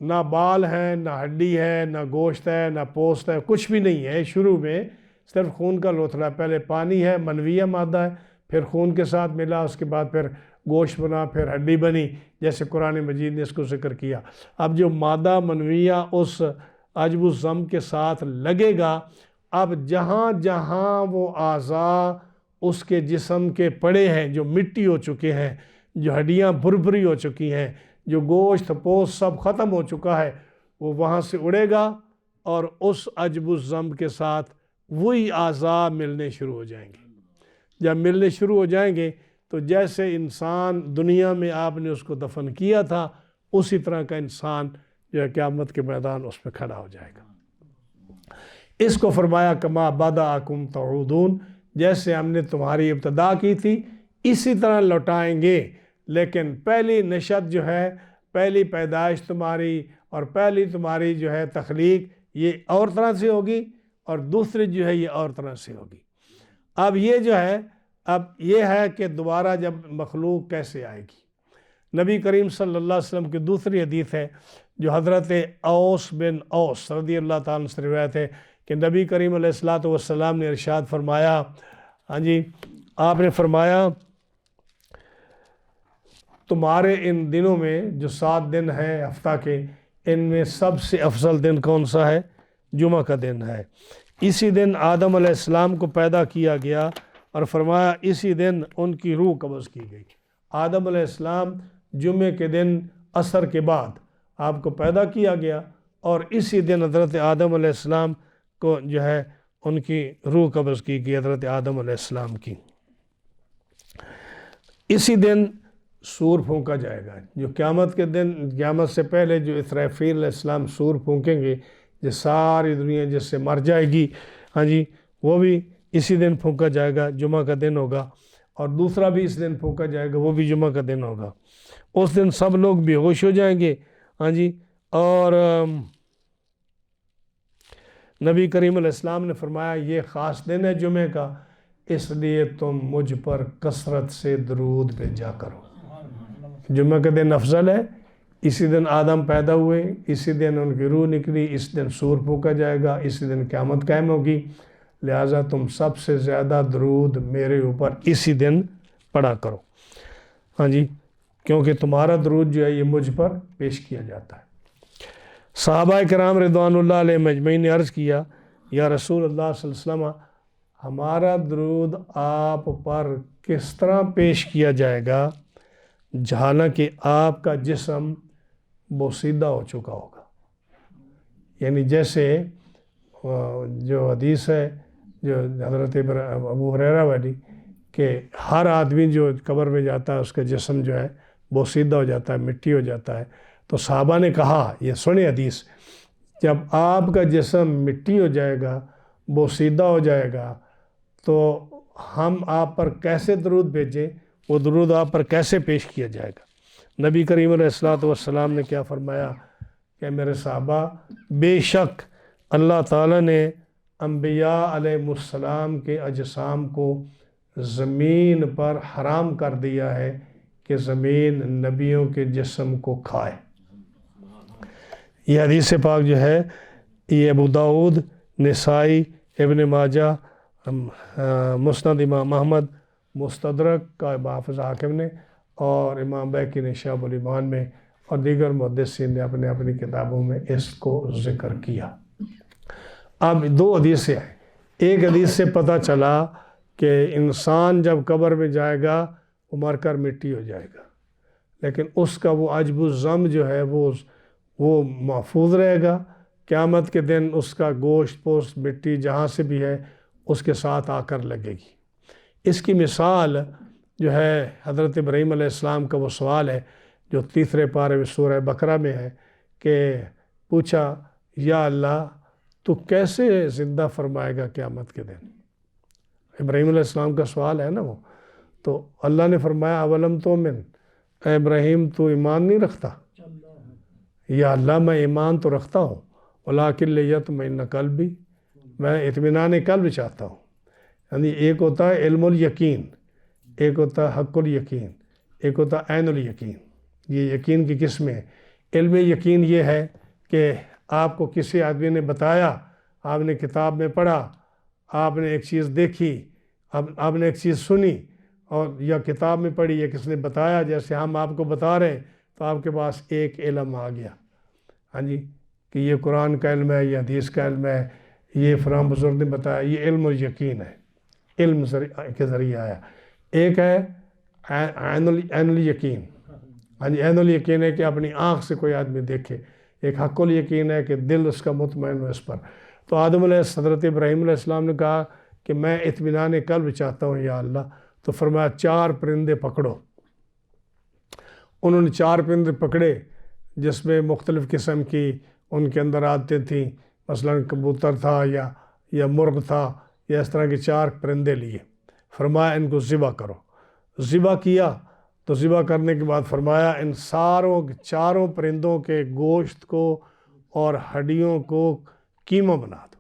نہ بال ہے، نہ ہڈی ہے، نہ گوشت ہے، نہ پوست ہے، کچھ بھی نہیں ہے، شروع میں صرف خون کا لوتھڑا، پہلے پانی ہے، منویہ مادہ ہے، پھر خون کے ساتھ ملا، اس کے بعد پھر گوشت بنا، پھر ہڈی بنی، جیسے قرآن مجید نے اس کو ذکر کیا۔ اب جو مادہ منویہ اس عجب الذنب کے ساتھ لگے گا، اب جہاں جہاں وہ اعضاء اس کے جسم کے پڑے ہیں، جو مٹی ہو چکے ہیں، جو ہڈیاں بھربھری ہو چکی ہیں، جو گوشت پوست سب ختم ہو چکا ہے، وہ وہاں سے اڑے گا اور اس عجب الذنب کے ساتھ وہی اعضاء ملنے شروع ہو جائیں گے۔ جب ملنے شروع ہو جائیں گے تو جیسے انسان دنیا میں آپ نے اس کو دفن کیا تھا، اسی طرح کا انسان جو ہے قیامت کے میدان اس پہ کھڑا ہو جائے گا۔ اس کو فرمایا کما بدأکم تعودون، جیسے ہم نے تمہاری ابتدا کی تھی اسی طرح لوٹائیں گے، لیکن پہلی نشت جو ہے، پہلی پیدائش تمہاری اور پہلی تمہاری جو ہے تخلیق یہ اور طرح سے ہوگی، اور دوسری جو ہے یہ اور طرح سے ہوگی۔ اب یہ جو ہے، اب یہ ہے کہ دوبارہ جب مخلوق کیسے آئے گی۔ نبی کریم صلی اللہ علیہ وسلم کی دوسری حدیث ہے جو حضرت اوس بن اوس رضی اللہ تعالیٰ عنہ سے روایت ہے کہ نبی کریم علیہ السلام نے ارشاد فرمایا، ہاں جی، آپ نے فرمایا تمہارے ان دنوں میں جو 7 دن ہیں ہفتہ کے، ان میں سب سے افضل دن کون سا ہے؟ جمعہ کا دن ہے۔ اسی دن آدم علیہ السلام کو پیدا کیا گیا اور فرمایا اسی دن ان کی روح قبض کی گئی۔ آدم علیہ السلام جمعے کے دن عصر کے بعد آپ کو پیدا کیا گیا اور اسی دن حضرت آدم علیہ السلام کو جو ہے ان کی روح قبض کی گئی، حضرت آدم علیہ السلام کی۔ اسی دن سور پھونکا جائے گا، جو قیامت کے دن، قیامت سے پہلے جو اسرافیل علیہ السلام سور پھونکیں گے، جو ساری دنیا جس سے مر جائے گی، ہاں جی، وہ بھی اسی دن پھونکا جائے گا، جمعہ کا دن ہوگا۔ اور دوسرا بھی اس دن پھونکا جائے گا، وہ بھی جمعہ کا دن ہوگا۔ اس دن سب لوگ بے ہوش ہو جائیں گے، ہاں جی۔ اور نبی کریم علیہ السلام نے فرمایا یہ خاص دن ہے جمعہ کا، اس لیے تم مجھ پر کثرت سے درود بھیجا کرو۔ جمعہ کا دن افضل ہے، اسی دن آدم پیدا ہوئے، اسی دن ان کی روح نکلی، اس دن سور پھونکا جائے گا، اسی دن قیامت قائم ہوگی، لہٰذا تم سب سے زیادہ درود میرے اوپر اسی دن پڑھا کرو، ہاں جی، کیونکہ تمہارا درود جو ہے یہ مجھ پر پیش کیا جاتا ہے۔ صحابہ کرام رضوان اللہ علیہ مجمعین نے عرض کیا، یا رسول اللہ صلی اللہ علیہ وسلم، ہمارا درود آپ پر کس طرح پیش کیا جائے گا حالانکہ آپ کا جسم بوسیدہ ہو چکا ہوگا؟ یعنی جیسے جو حدیث ہے جو حضرت ابو ہریرہ والی کہ ہر آدمی جو قبر میں جاتا ہے اس کا جسم جو ہے بوسیدہ ہو جاتا ہے، مٹی ہو جاتا ہے، تو صحابہ نے کہا، یہ سنیں حدیث، جب آپ کا جسم مٹی ہو جائے گا، بوسیدہ ہو جائے گا، تو ہم آپ پر کیسے درود بھیجیں؟ وہ درود آپ پر کیسے پیش کیا جائے گا؟ نبی کریم علیہ السلام نے کیا فرمایا کہ میرے صحابہ، بے شک اللہ تعالیٰ نے انبیاء علیہ السلام کے اجسام کو زمین پر حرام کر دیا ہے کہ زمین نبیوں کے جسم کو کھائے۔ یہ حدیث پاک جو ہے یہ ابو داؤد، نسائی، ابن ماجہ، مسند امام احمد، مستدرک کا حافظ حاکم نے، اور امام بیہقی نے شعب الایمان میں، اور دیگر محدثین نے اپنے اپنی کتابوں میں اس کو ذکر کیا۔ اب دو حدیثیں ہیں، ایک حدیث سے پتہ چلا کہ انسان جب قبر میں جائے گا وہ مر کر مٹی ہو جائے گا، لیکن اس کا وہ عجب الضم جو ہے وہ محفوظ رہے گا، قیامت کے دن اس کا گوشت پوست مٹی جہاں سے بھی ہے اس کے ساتھ آ کر لگے گی۔ اس کی مثال جو ہے حضرت ابراہیم علیہ السلام کا وہ سوال ہے جو تیسرے پارے میں سورہ بقرہ میں ہے کہ پوچھا، یا اللہ تو کیسے زندہ فرمائے گا قیامت کے دن؟ ابراہیم علیہ السلام کا سوال ہے نا وہ، تو اللہ نے فرمایا اولم تؤمن، اے ابراہیم تو ایمان نہیں رکھتا؟ یا اللہ میں ایمان تو رکھتا ہوں، ولکن لیطمئن قلبی، میں اطمینان قلب چاہتا ہوں۔ یعنی ایک ہوتا ہے علم الیقین، ایک ہوتا ہے حق الیقین، ایک ہوتا ہے عین الیقین۔ یہ یقین کی قسمیں ہیں۔ علم یقین یہ ہے کہ آپ کو کسی آدمی نے بتایا، آپ نے کتاب میں پڑھا، آپ نے ایک چیز دیکھی، آپ نے ایک چیز سنی، اور یا کتاب میں پڑھی یا کسی نے بتایا، جیسے ہم آپ کو بتا رہے ہیں، تو آپ کے پاس ایک علم آ گیا، ہاں جی، کہ یہ قرآن کا علم ہے، یہ حدیث کا علم ہے، یہ فلاں بزرگ نے بتایا، یہ علم و یقین ہے، علم کے ذریعے آیا۔ ایک ہے عین الیقین، ہاں جی، عین الیقین ہے کہ اپنی آنکھ سے کوئی آدمی دیکھے۔ ایک حق الیقین ہے کہ دل اس کا مطمئن ہو اس پر۔ تو حضرت ابراہیم علیہ السلام نے کہا کہ میں اطمینان قلب چاہتا ہوں یا اللہ، تو فرمایا 4 پرندے پکڑو۔ انہوں نے 4 پرندے پکڑے جس میں مختلف قسم کی ان کے اندر عادتیں تھیں، مثلا کبوتر تھا یا مرغ تھا، یا اس طرح کے 4 پرندے لیے، فرمایا ان کو ذبح کرو۔ ذبح کیا تو ذبح کرنے کے بعد فرمایا ان 4 پرندوں کے گوشت کو اور ہڈیوں کو قیمہ بنا دو۔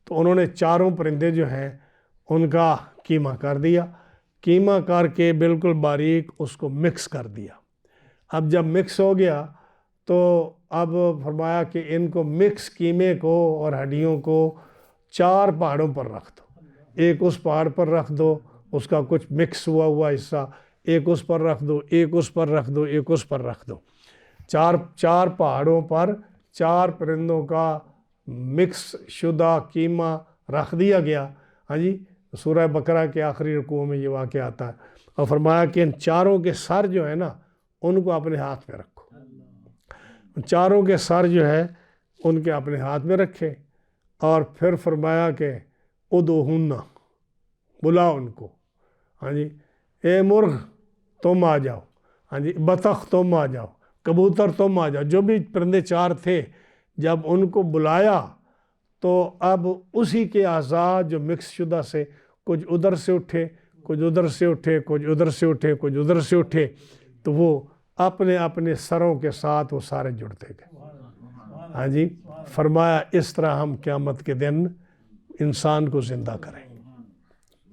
تو انہوں نے 4 پرندے جو ہیں ان کا قیمہ کر دیا، قیمہ کر کے بالکل باریک اس کو مکس کر دیا۔ اب جب مکس ہو گیا تو اب فرمایا کہ ان کو مکس قیمے کو اور ہڈیوں کو 4 پہاڑوں پر رکھ دو، ایک اس پہاڑ پر رکھ دو، اس کا کچھ مکس ہوا حصہ، ایک اس پر رکھ دو، ایک اس پر رکھ دو، ایک اس پر رکھ دو۔ چار پہاڑوں پر 4 پرندوں کا مکس شدہ قیمہ رکھ دیا گیا. ہاں جی، سورہ بقرہ کے آخری رکوع میں یہ واقعہ آتا ہے. اور فرمایا کہ ان چاروں کے سر جو ہے نا ان کو اپنے ہاتھ میں رکھو. چاروں کے سر جو ہے ان کے اپنے ہاتھ میں رکھے، اور پھر فرمایا کہ ادعوہن، بلاؤ ان کو. ہاں جی، اے مرغ تم آ جاؤ، ہاں جی بطخ تم آ جاؤ، کبوتر تم آ جاؤ. جو بھی پرندے 4 تھے جب ان کو بلایا تو اب اسی کے اعضاء جو مکس شدہ سے کچھ ادھر سے اٹھے، کچھ ادھر سے اٹھے، کچھ ادھر سے اٹھے، کچھ ادھر سے اٹھے، تو وہ اپنے اپنے سروں کے ساتھ وہ سارے جڑتے گئے. ہاں جی، فرمایا اس طرح ہم قیامت کے دن انسان کو زندہ کریں.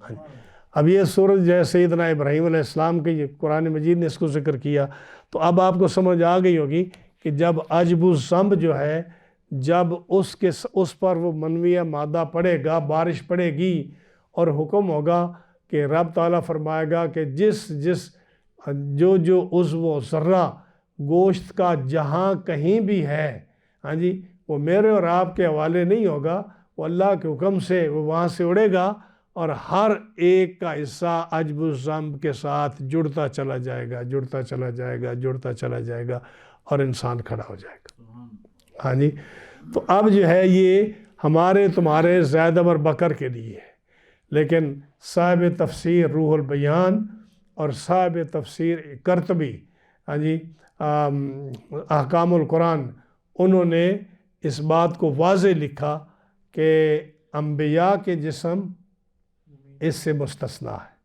ہاں جی. اب یہ سورج جو ہے سیدنا ابراہیم علیہ السلام کے، یہ قرآن مجید نے اس کو ذکر کیا، تو اب آپ کو سمجھ آ گئی ہوگی کہ جب عجب الذنب جو ہے، جب اس پر وہ منویہ مادہ پڑے گا، بارش پڑے گی، اور حکم ہوگا کہ رب تعالیٰ فرمائے گا کہ جو عضو و ذرہ گوشت کا جہاں کہیں بھی ہے، ہاں جی، وہ میرے اور آپ کے حوالے نہیں ہوگا، وہ اللہ کے حکم سے وہ وہاں سے اڑے گا، اور ہر ایک کا حصہ عجب الذنب کے ساتھ جڑتا چلا جائے گا، جڑتا چلا جائے گا، جڑتا چلا جائے گا، اور انسان کھڑا ہو جائے گا. ہاں جی، تو اب جو ہے یہ ہمارے تمہارے زید اور بکر کے لیے ہے، لیکن صاحب تفسیر روح البیان اور صاحب تفسیر قرطبی، ہاں جی، احکام القرآن، انہوں نے اس بات کو واضح لکھا کہ انبیاء کے جسم اس سے مستثنیٰ ہے.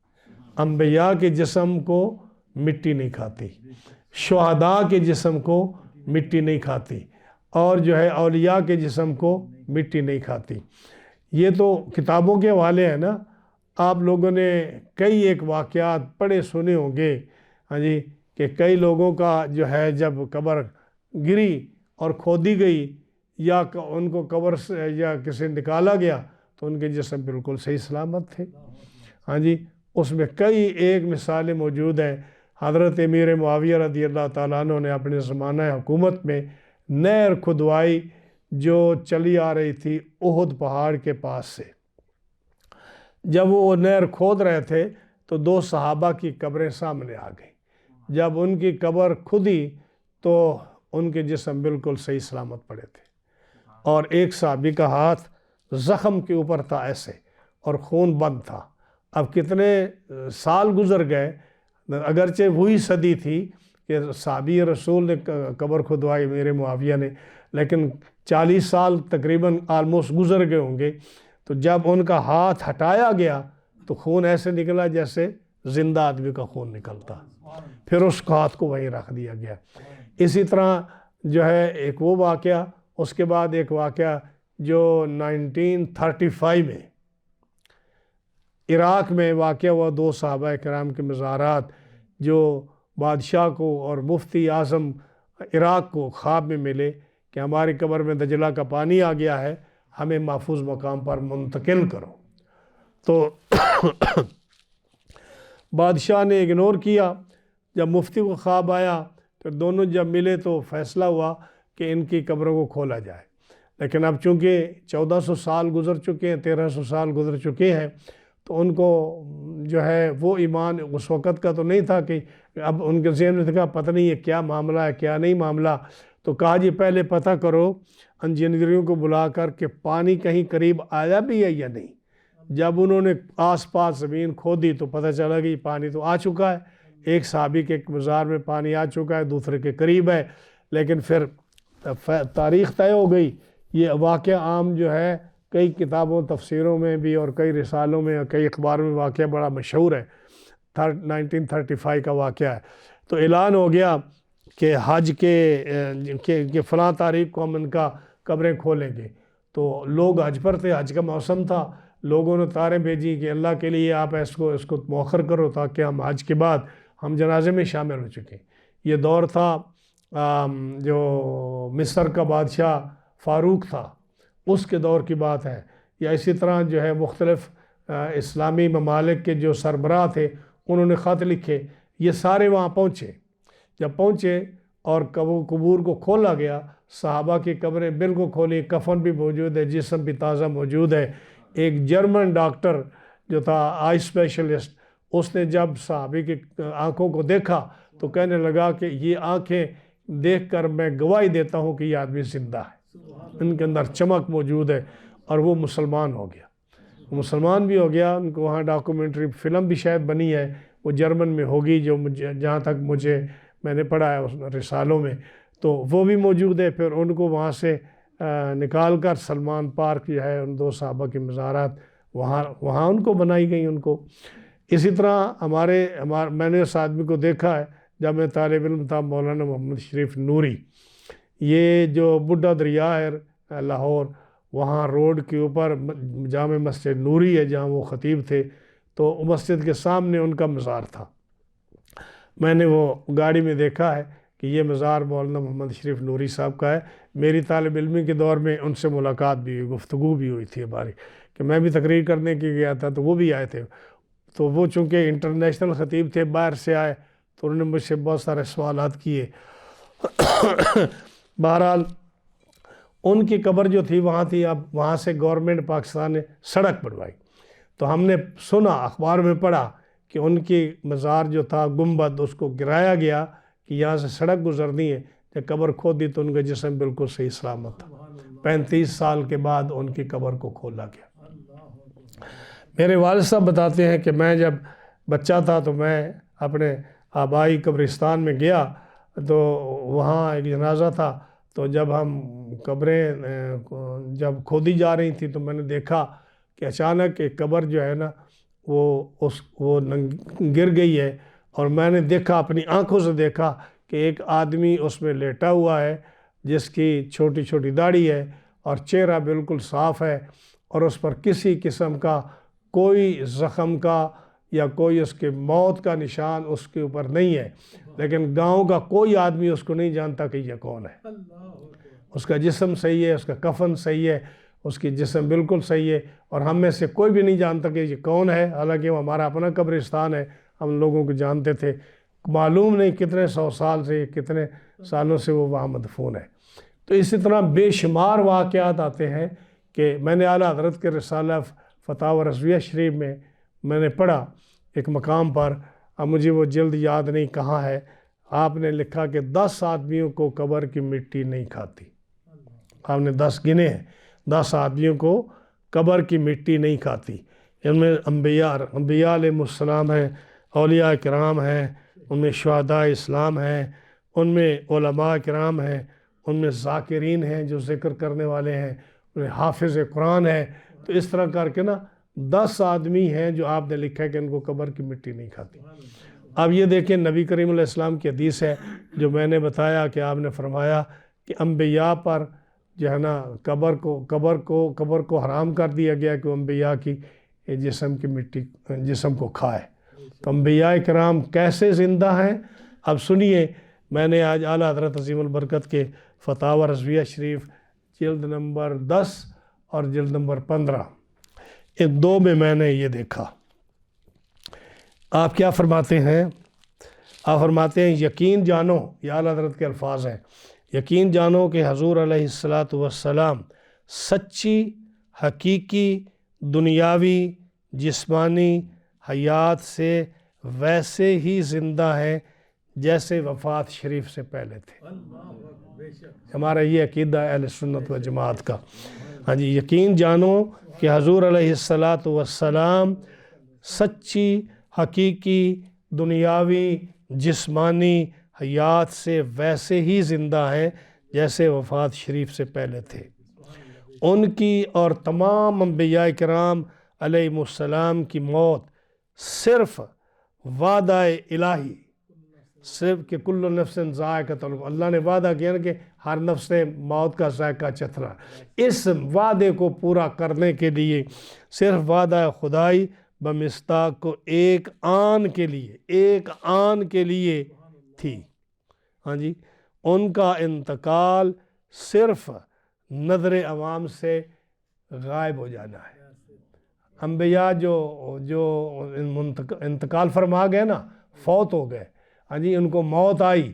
انبیاء کے جسم کو مٹی نہیں کھاتی، شہداء کے جسم کو مٹی نہیں کھاتی، اور جو ہے اولیاء کے جسم کو مٹی نہیں کھاتی. یہ تو کتابوں کے حوالے ہیں نا. آپ لوگوں نے کئی ایک واقعات پڑھے سنے ہوں گے، ہاں جی، کہ کئی لوگوں کا جو ہے جب قبر گری اور کھودی گئی، یا ان کو قبر سے یا کسی نکالا گیا، تو ان کے جسم بالکل صحیح سلامت تھے. ہاں جی، اس میں کئی ایک مثالیں موجود ہیں. حضرت امیر معاویہ رضی اللہ تعالیٰ عنہ نے اپنے زمانہ حکومت میں نہر کھدوائی جو چلی آ رہی تھی احد پہاڑ کے پاس سے. جب وہ نہر کھود رہے تھے تو 2 صحابہ کی قبریں سامنے آ گئیں. جب ان کی قبر کھدی تو ان کے جسم بالکل صحیح سلامت پڑے تھے، اور ایک صحابی کا ہاتھ زخم کے اوپر تھا ایسے، اور خون بند تھا. اب کتنے سال گزر گئے، اگرچہ وہی صدی تھی کہ صحابی رسول نے قبر کھدوائی میرے معاویہ نے، لیکن 40 سال تقریباً آلموسٹ گزر گئے ہوں گے. تو جب ان کا ہاتھ ہٹایا گیا تو خون ایسے نکلا جیسے زندہ آدمی کا خون نکلتا. پھر اس ہاتھ کو وہیں رکھ دیا گیا. اسی طرح جو ہے ایک وہ واقعہ، اس کے بعد ایک واقعہ جو 1935 میں عراق میں واقع ہوا. 2 صحابہ کرام کے مزارات جو بادشاہ کو اور مفتی اعظم عراق کو خواب میں ملے کہ ہماری قبر میں دجلہ کا پانی آ گیا ہے، ہمیں محفوظ مقام پر منتقل کرو. تو بادشاہ نے اگنور کیا. جب مفتی کو خواب آیا پھر دونوں جب ملے تو فیصلہ ہوا کہ ان کی قبروں کو کھولا جائے. لیکن اب چونکہ 1400 سال گزر چکے ہیں، 1300 سال گزر چکے ہیں، تو ان کو جو ہے وہ ایمان اس وقت کا تو نہیں تھا کہ اب ان کے ذہن میں تھا پتہ نہیں ہے کیا معاملہ ہے کیا نہیں معاملہ. تو کہا جی پہلے پتہ کرو انجینئروں کو بلا کر کہ پانی کہیں قریب آیا بھی ہے یا نہیں. جب انہوں نے آس پاس زمین کھودی تو پتہ چلا کہ پانی تو آ چکا ہے. ایک صحابی کے مزار میں پانی آ چکا ہے، دوسرے کے قریب ہے. لیکن پھر تاریخ طے ہو گئی. یہ واقعہ عام جو ہے کئی کتابوں تفسیروں میں بھی اور کئی رسالوں میں اور کئی اخباروں میں واقعہ بڑا مشہور ہے. 1935 کا واقعہ ہے. تو اعلان ہو گیا کہ حج کے فلاں تاریخ کو ہم ان کا قبریں کھولیں گے. تو لوگ حج پر تھے، حج کا موسم تھا. لوگوں نے تاریں بھیجی کہ اللہ کے لیے آپ اس کو مؤخر کرو تاکہ ہم حج کے بعد ہم جنازے میں شامل ہو چکیں. یہ دور تھا جو مصر کا بادشاہ فاروق تھا، اس کے دور کی بات ہے. یا اسی طرح جو ہے مختلف اسلامی ممالک کے جو سربراہ تھے انہوں نے خط لکھے. یہ سارے وہاں پہنچے. جب پہنچے اور قبور کو کھولا گیا، صحابہ کی قبریں بالکل کھولی، کفن بھی موجود ہے، جسم بھی تازہ موجود ہے۔ ایک جرمن ڈاکٹر جو تھا آئی اسپیشلسٹ، اس نے جب صحابی کی آنکھوں کو دیکھا تو کہنے لگا کہ یہ آنکھیں دیکھ کر میں گواہی دیتا ہوں کہ یہ آدمی زندہ ہے، ان کے اندر چمک موجود ہے۔ اور وہ مسلمان ہو گیا، وہ مسلمان بھی ہو گیا۔ ان کو وہاں ڈاکومنٹری فلم بھی شاید بنی ہے، وہ جرمن میں ہوگی، جو جہاں تک میں نے پڑھا ہے اس رسالوں میں، تو وہ بھی موجود ہے۔ پھر ان کو وہاں سے نکال کر سلمان پارک جو ہے، ان 2 صحابہ کی مزارات وہاں ان کو بنائی گئی ان کو۔ اسی طرح میں نے اس آدمی کو دیکھا ہے جب میں طالب علم تھا، مولانا محمد شریف نوری، یہ جو بڈھا دریا ہے لاہور، وہاں روڈ کے اوپر جامع مسجد نوری ہے جہاں وہ خطیب تھے، تو مسجد کے سامنے ان کا مزار تھا۔ میں نے وہ گاڑی میں دیکھا ہے کہ یہ مزار مولانا محمد شریف نوری صاحب کا ہے۔ میری طالب علمی کے دور میں ان سے ملاقات بھی ہوئی، گفتگو بھی ہوئی تھی ہماری، کہ میں بھی تقریر کرنے کے گیا تھا تو وہ بھی آئے تھے۔ تو وہ چونکہ انٹرنیشنل خطیب تھے، باہر سے آئے، تو انہوں نے مجھ سے بہت سارے سوالات کیے۔ بہرحال ان کی قبر جو تھی وہاں تھی، اب وہاں سے گورنمنٹ پاکستان نے سڑک بنوائی، تو ہم نے سنا، اخبار میں پڑھا کہ ان کی مزار جو تھا گنبد، اس کو گرایا گیا کہ یہاں سے سڑک گزرنی ہے۔ جب قبر کھودی تو ان کا جسم بالکل صحیح سلامت تھا۔ 35 سال کے بعد ان کی قبر کو کھولا گیا۔ میرے والد صاحب بتاتے ہیں کہ میں جب بچہ تھا تو میں اپنے آبائی قبرستان میں گیا، تو وہاں ایک جنازہ تھا، تو جب ہم قبریں جب کھودی جا رہی تھی تو میں نے دیکھا کہ اچانک ایک قبر جو ہے نا وہ گر گئی ہے، اور میں نے دیکھا، اپنی آنکھوں سے دیکھا کہ ایک آدمی اس میں لیٹا ہوا ہے جس کی چھوٹی چھوٹی داڑھی ہے اور چہرہ بالکل صاف ہے، اور اس پر کسی قسم کا کوئی زخم کا یا کوئی اس کے موت کا نشان اس کے اوپر نہیں ہے۔ لیکن گاؤں کا کوئی آدمی اس کو نہیں جانتا کہ یہ کون ہے۔ اس کا جسم صحیح ہے، اس کا کفن صحیح ہے، اس کی جسم بالکل صحیح ہے، اور ہم میں سے کوئی بھی نہیں جانتا کہ یہ کون ہے، حالانکہ وہ ہمارا اپنا قبرستان ہے، ہم لوگوں کو جانتے تھے، معلوم نہیں کتنے 100 سال سے، کتنے سالوں سے وہ وہاں مدفون ہے۔ تو اسی طرح بے شمار واقعات آتے ہیں کہ میں نے اعلیٰ حضرت کے رسالہ فتاوی رضویہ شریف میں نے پڑھا ایک مقام پر، اب مجھے وہ جلد یاد نہیں کہاں ہے، آپ نے لکھا کہ 10 آدمیوں کو قبر کی مٹی نہیں کھاتی۔ آپ نے 10 گنے ہیں، 10 آدمیوں کو قبر کی مٹی نہیں کھاتی۔ ان میں انبیاء علیہ السلام ہیں، اولیاء کرام ہیں، ان میں شہداء اسلام ہیں، ان میں علماء کرام ہیں، ان میں ذاکرین ہیں جو ذکر کرنے والے ہیں، ان میں حافظ قرآن ہیں۔ تو اس طرح کر کے نا 10 آدمی ہیں جو آپ نے لکھا ہے کہ ان کو قبر کی مٹی نہیں کھاتی۔ اب یہ دیکھیں، نبی کریم علیہ السلام کی حدیث ہے جو میں نے بتایا کہ آپ نے فرمایا کہ انبیاء پر جو ہے نا قبر کو حرام کر دیا گیا کہ وہ انبیاء کی جسم کو کھائے۔ تو انبیاء کرام کیسے زندہ ہیں؟ اب سنیے، میں نے آج اعلیٰ حضرت عظیم البرکت کے فتاوی رضویہ شریف جلد نمبر 10 اور جلد نمبر 15 ان 2 میں نے یہ دیکھا۔ آپ کیا فرماتے ہیں؟ آپ فرماتے ہیں یقین جانو، یہ اعلیٰ حضرت کے الفاظ ہیں، یقین جانو کہ حضور علیہ السلام سچی، حقیقی، دنیاوی، جسمانی حیات سے ویسے ہی زندہ ہیں جیسے وفات شریف سے پہلے تھے۔ ہمارا یہ عقیدہ ہے اہل سنت و جماعت کا۔ ہاں جی، یقین جانو کہ حضور علیہ السلام سچی، حقیقی، دنیاوی، جسمانی حیات سے ویسے ہی زندہ ہیں جیسے وفات شریف سے پہلے تھے۔ ان کی اور تمام انبیاء کرام علیہ السلام کی موت صرف وعدہ الہی، صرف کہ کل نفس ذائقۃ الموت، اللہ نے وعدہ کیا کہ ہر نفس نے موت کا ذائقہ چکھنا، اس وعدے کو پورا کرنے کے لیے صرف وعدہ خدائی بمصداق کو ایک آن کے لیے تھی۔ ہاں جی، ان کا انتقال صرف نظر عوام سے غائب ہو جانا ہے۔ انبیاء جو انتقال فرما گئے نا، فوت ہو گئے، ہاں جی، ان کو موت آئی،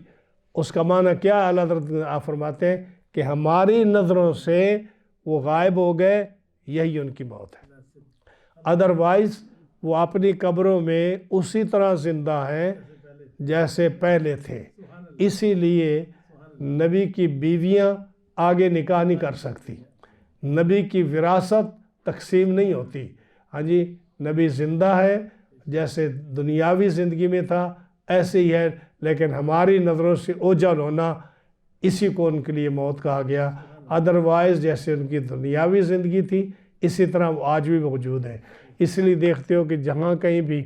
اس کا معنی کیا ہے؟ اللہ حضرت آپ فرماتے ہیں کہ ہماری نظروں سے وہ غائب ہو گئے، یہی ان کی موت ہے۔ ادروائز وہ اپنی قبروں میں اسی طرح زندہ ہیں جیسے پہلے تھے۔ اسی لیے نبی کی بیویاں آگے نکاح نہیں کر سکتی، نبی کی وراثت تقسیم نہیں ہوتی۔ ہاں جی، نبی زندہ ہے، جیسے دنیاوی زندگی میں تھا ایسے ہی ہے، لیکن ہماری نظروں سے اوجھل ہونا، اسی کو ان کے لیے موت کہا گیا۔ ادروائز جیسے ان کی دنیاوی زندگی تھی اسی طرح وہ آج بھی موجود ہے۔ اس لیے دیکھتے ہو کہ جہاں کہیں بھی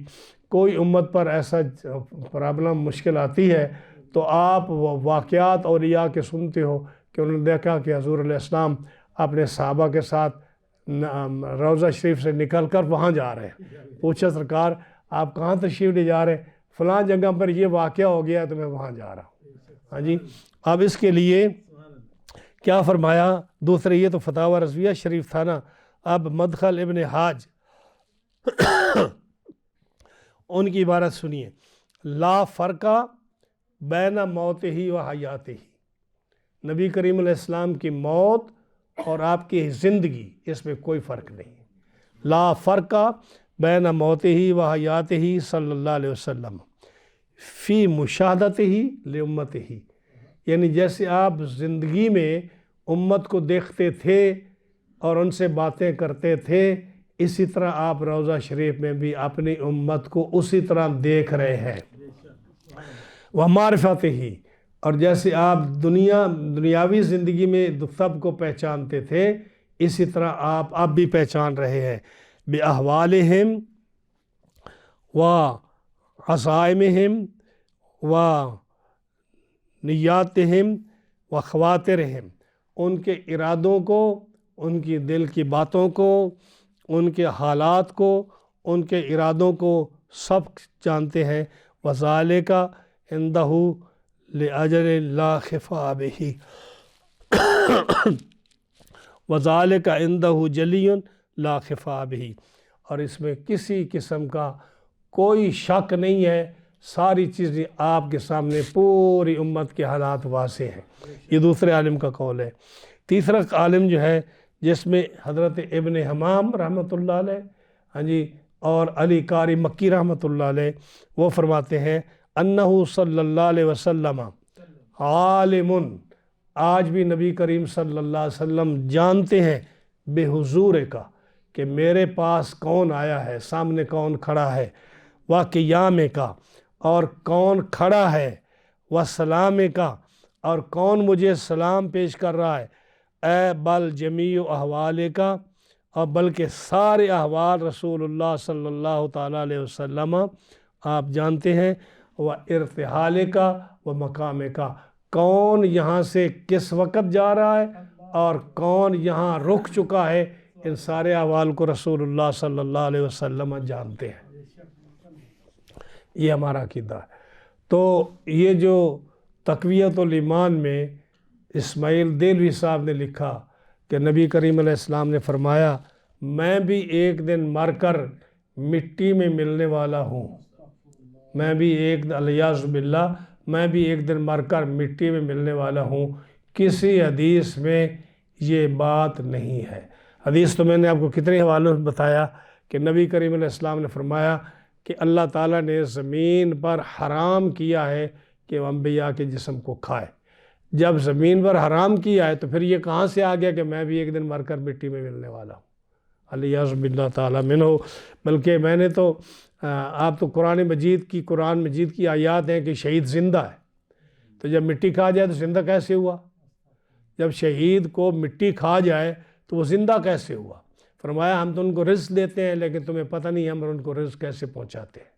کوئی امت پر ایسا پرابلم مشکل آتی ہے تو آپ واقعات اولیاء کے سنتے ہو کہ انہوں نے دیکھا کہ حضور علیہ السلام اپنے صحابہ کے ساتھ روضہ شریف سے نکل کر وہاں جا رہے ہیں۔ پوچھا سرکار آپ کہاں تشریف لے جا رہے ہیں؟ فلاں جگہ پر یہ واقعہ ہو گیا تو میں وہاں جا رہا ہوں۔ ہاں جی، اب اس کے لیے کیا فرمایا؟ دوسرے یہ تو فتاوی رضویہ شریف تھا نا، اب مدخل ابن حاج ان کی عبارت سنیے، لا فرقہ بین موت ہی و حیات ہی، نبی کریم علیہ السلام کی موت اور آپ کی زندگی اس میں کوئی فرق نہیں۔ لا فرقہ بین موت ہی و حیات ہی صلی اللہ علیہ وسلم فی مشاہدت ہی لامت ہی، یعنی جیسے آپ زندگی میں امت کو دیکھتے تھے اور ان سے باتیں کرتے تھے، اسی طرح آپ روضہ شریف میں بھی اپنی امت کو اسی طرح دیکھ رہے ہیں۔ وہ معرفت ہی، اور جیسے آپ دنیاوی زندگی میں سب کو پہچانتے تھے اسی طرح آپ اب بھی پہچان رہے ہیں۔ بِأَحْوَالِهِمْ وَعَزَائِمِهِمْ وَنِيَّاتِهِمْ وَخَوَاطِرِهِمْ، ان کے ارادوں کو، ان کی دل کی باتوں کو، ان کے حالات کو، ان کے ارادوں کو سب جانتے ہیں۔ وَذَلِكَ عِنْدَهُ لِأَجَلٍ لَا خِفَاءَ بِهِ وَذَلِكَ عِنْدَهُ جَلِيٌّ لَا خِفَاءَ بِهِ، اور اس میں کسی قسم کا کوئی شک نہیں ہے، ساری چیزیں آپ کے سامنے پوری امت کے حالات واضح ہیں۔ یہ دوسرے عالم کا قول ہے۔ تیسرا عالم جو ہے جس میں حضرت ابن حمام رحمۃ اللہ علیہ، ہاں جی، اور علی قاری مکی رحمۃ اللہ علیہ، وہ فرماتے ہیں انہ صلی اللہ علیہ وسلم عالم، آج بھی نبی کریم صلی اللہ علیہ وسلم جانتے ہیں بے حضور کا، کہ میرے پاس کون آیا ہے، سامنے کون کھڑا ہے، وقیام کا، اور کون کھڑا ہے، وسلام کا، اور کون مجھے سلام پیش کر رہا ہے، اے بل جمیع احوال کا، اور بلکہ سارے احوال رسول اللہ صلی اللہ تعالیٰ علیہ وسلم آپ جانتے ہیں، و ارتحال کا و مقام کا، کون یہاں سے کس وقت جا رہا ہے اور کون یہاں رک چکا ہے، ان سارے احوال کو رسول اللہ صلی اللہ علیہ وسلم جانتے ہیں۔ یہ ہمارا عقیدہ ہے۔ تو یہ جو تقویت الایمان میں اسماعیل دہلوی صاحب نے لکھا کہ نبی کریم علیہ السلام نے فرمایا میں بھی ایک دن مر کر مٹی میں ملنے والا ہوں، میں بھی الیاذ باللہ میں بھی ایک دن مر کر مٹی میں ملنے والا ہوں، کسی حدیث میں یہ بات نہیں ہے۔ حدیث تو میں نے آپ کو کتنے حوالوں میں بتایا کہ نبی کریم علیہ السلام نے فرمایا کہ اللہ تعالیٰ نے زمین پر حرام کیا ہے کہ وہ انبیاء کے جسم کو کھائے۔ جب زمین پر حرام کیا ہے تو پھر یہ کہاں سے آ گیا کہ میں بھی ایک دن مر کر مٹی میں ملنے والا ہوں؟ الیاذ باللہ تعالیٰ منہ۔ بلکہ میں نے تو آپ تو قرآن مجید کی آیات ہیں کہ شہید زندہ ہے، تو جب مٹی کھا جائے تو زندہ کیسے ہوا؟ جب شہید کو مٹی کھا جائے تو وہ زندہ کیسے ہوا؟ فرمایا ہم تو ان کو رزق دیتے ہیں لیکن تمہیں پتہ نہیں ہم ان کو رزق کیسے پہنچاتے ہیں۔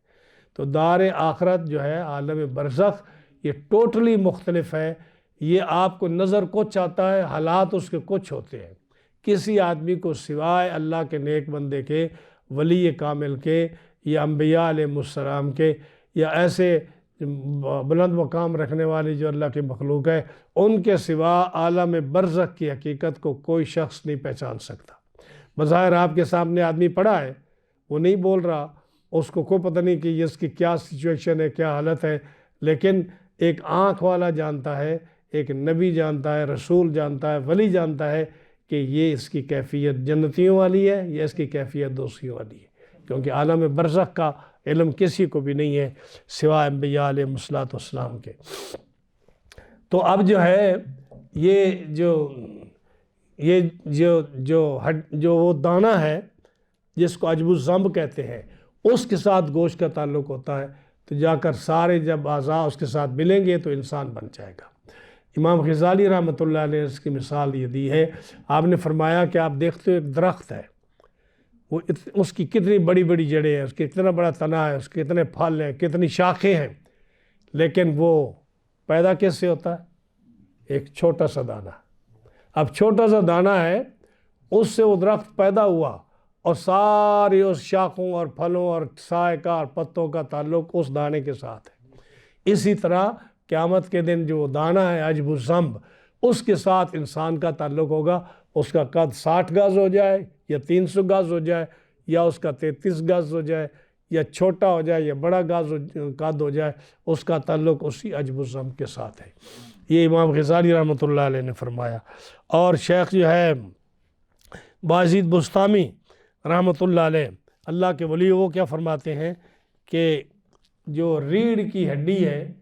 تو دار آخرت جو ہے، عالم برزخ، یہ ٹوٹلی مختلف ہے۔ یہ آپ کو نظر کچھ آتا ہے، حالات اس کے کچھ ہوتے ہیں۔ کسی آدمی کو سوائے اللہ کے نیک بندے کے، ولی کامل کے، یا انبیاء علیہ السلام کے، یا ایسے بلند مقام رکھنے والی جو اللہ کی مخلوق ہے، ان کے سوا عالم برزخ کی حقیقت کو کوئی شخص نہیں پہچان سکتا۔ بظاہر آپ کے سامنے آدمی پڑا ہے، وہ نہیں بول رہا، اس کو کوئی پتہ نہیں کہ اس کی کیا سچویشن ہے، کیا حالت ہے، لیکن ایک آنکھ والا جانتا ہے، ایک نبی جانتا ہے، رسول جانتا ہے، ولی جانتا ہے کہ یہ اس کی کیفیت جنتیوں والی ہے یا اس کی کیفیت دوزخیوں والی ہے، کیونکہ عالم برزخ کا علم کسی کو بھی نہیں ہے سوائے انبیاء علیہ السلام کے۔ تو اب جو ہے جو وہ دانہ ہے جس کو عجب الذنب کہتے ہیں، اس کے ساتھ گوشت کا تعلق ہوتا ہے، تو جا کر سارے جب اعضاء اس کے ساتھ ملیں گے تو انسان بن جائے گا۔ امام غزالی رحمۃ اللہ علیہ نے اس کی مثال یہ دی ہے، آپ نے فرمایا کہ آپ دیکھتے ہو ایک درخت ہے، وہ اس کی کتنی بڑی بڑی جڑیں ہیں، اس کی کتنا بڑا تنا ہے، اس کے کتنے پھل ہیں، کتنی شاخیں ہیں، لیکن وہ پیدا کیسے ہوتا ہے؟ ایک چھوٹا سا دانہ۔ اب چھوٹا سا دانہ ہے، اس سے وہ درخت پیدا ہوا اور ساری اس شاخوں اور پھلوں اور سائے کا اور پتوں کا تعلق اس دانے کے ساتھ ہے۔ اسی طرح قیامت کے دن جو دانہ ہے عجب الذنب، اس کے ساتھ انسان کا تعلق ہوگا، اس کا قد 60 گز ہو جائے یا 300 گز ہو جائے یا اس کا 33 گز ہو جائے یا چھوٹا ہو جائے یا بڑا قد ہو جائے، اس کا تعلق اسی عجب الذنب کے ساتھ ہے۔ یہ امام غزالی رحمۃ اللہ علیہ نے فرمایا۔ اور شیخ جو ہے بایزید بسطامی رحمۃ اللہ علیہ، اللہ کے ولی، وہ کیا فرماتے ہیں کہ جو ریڑھ کی ہڈی ہے،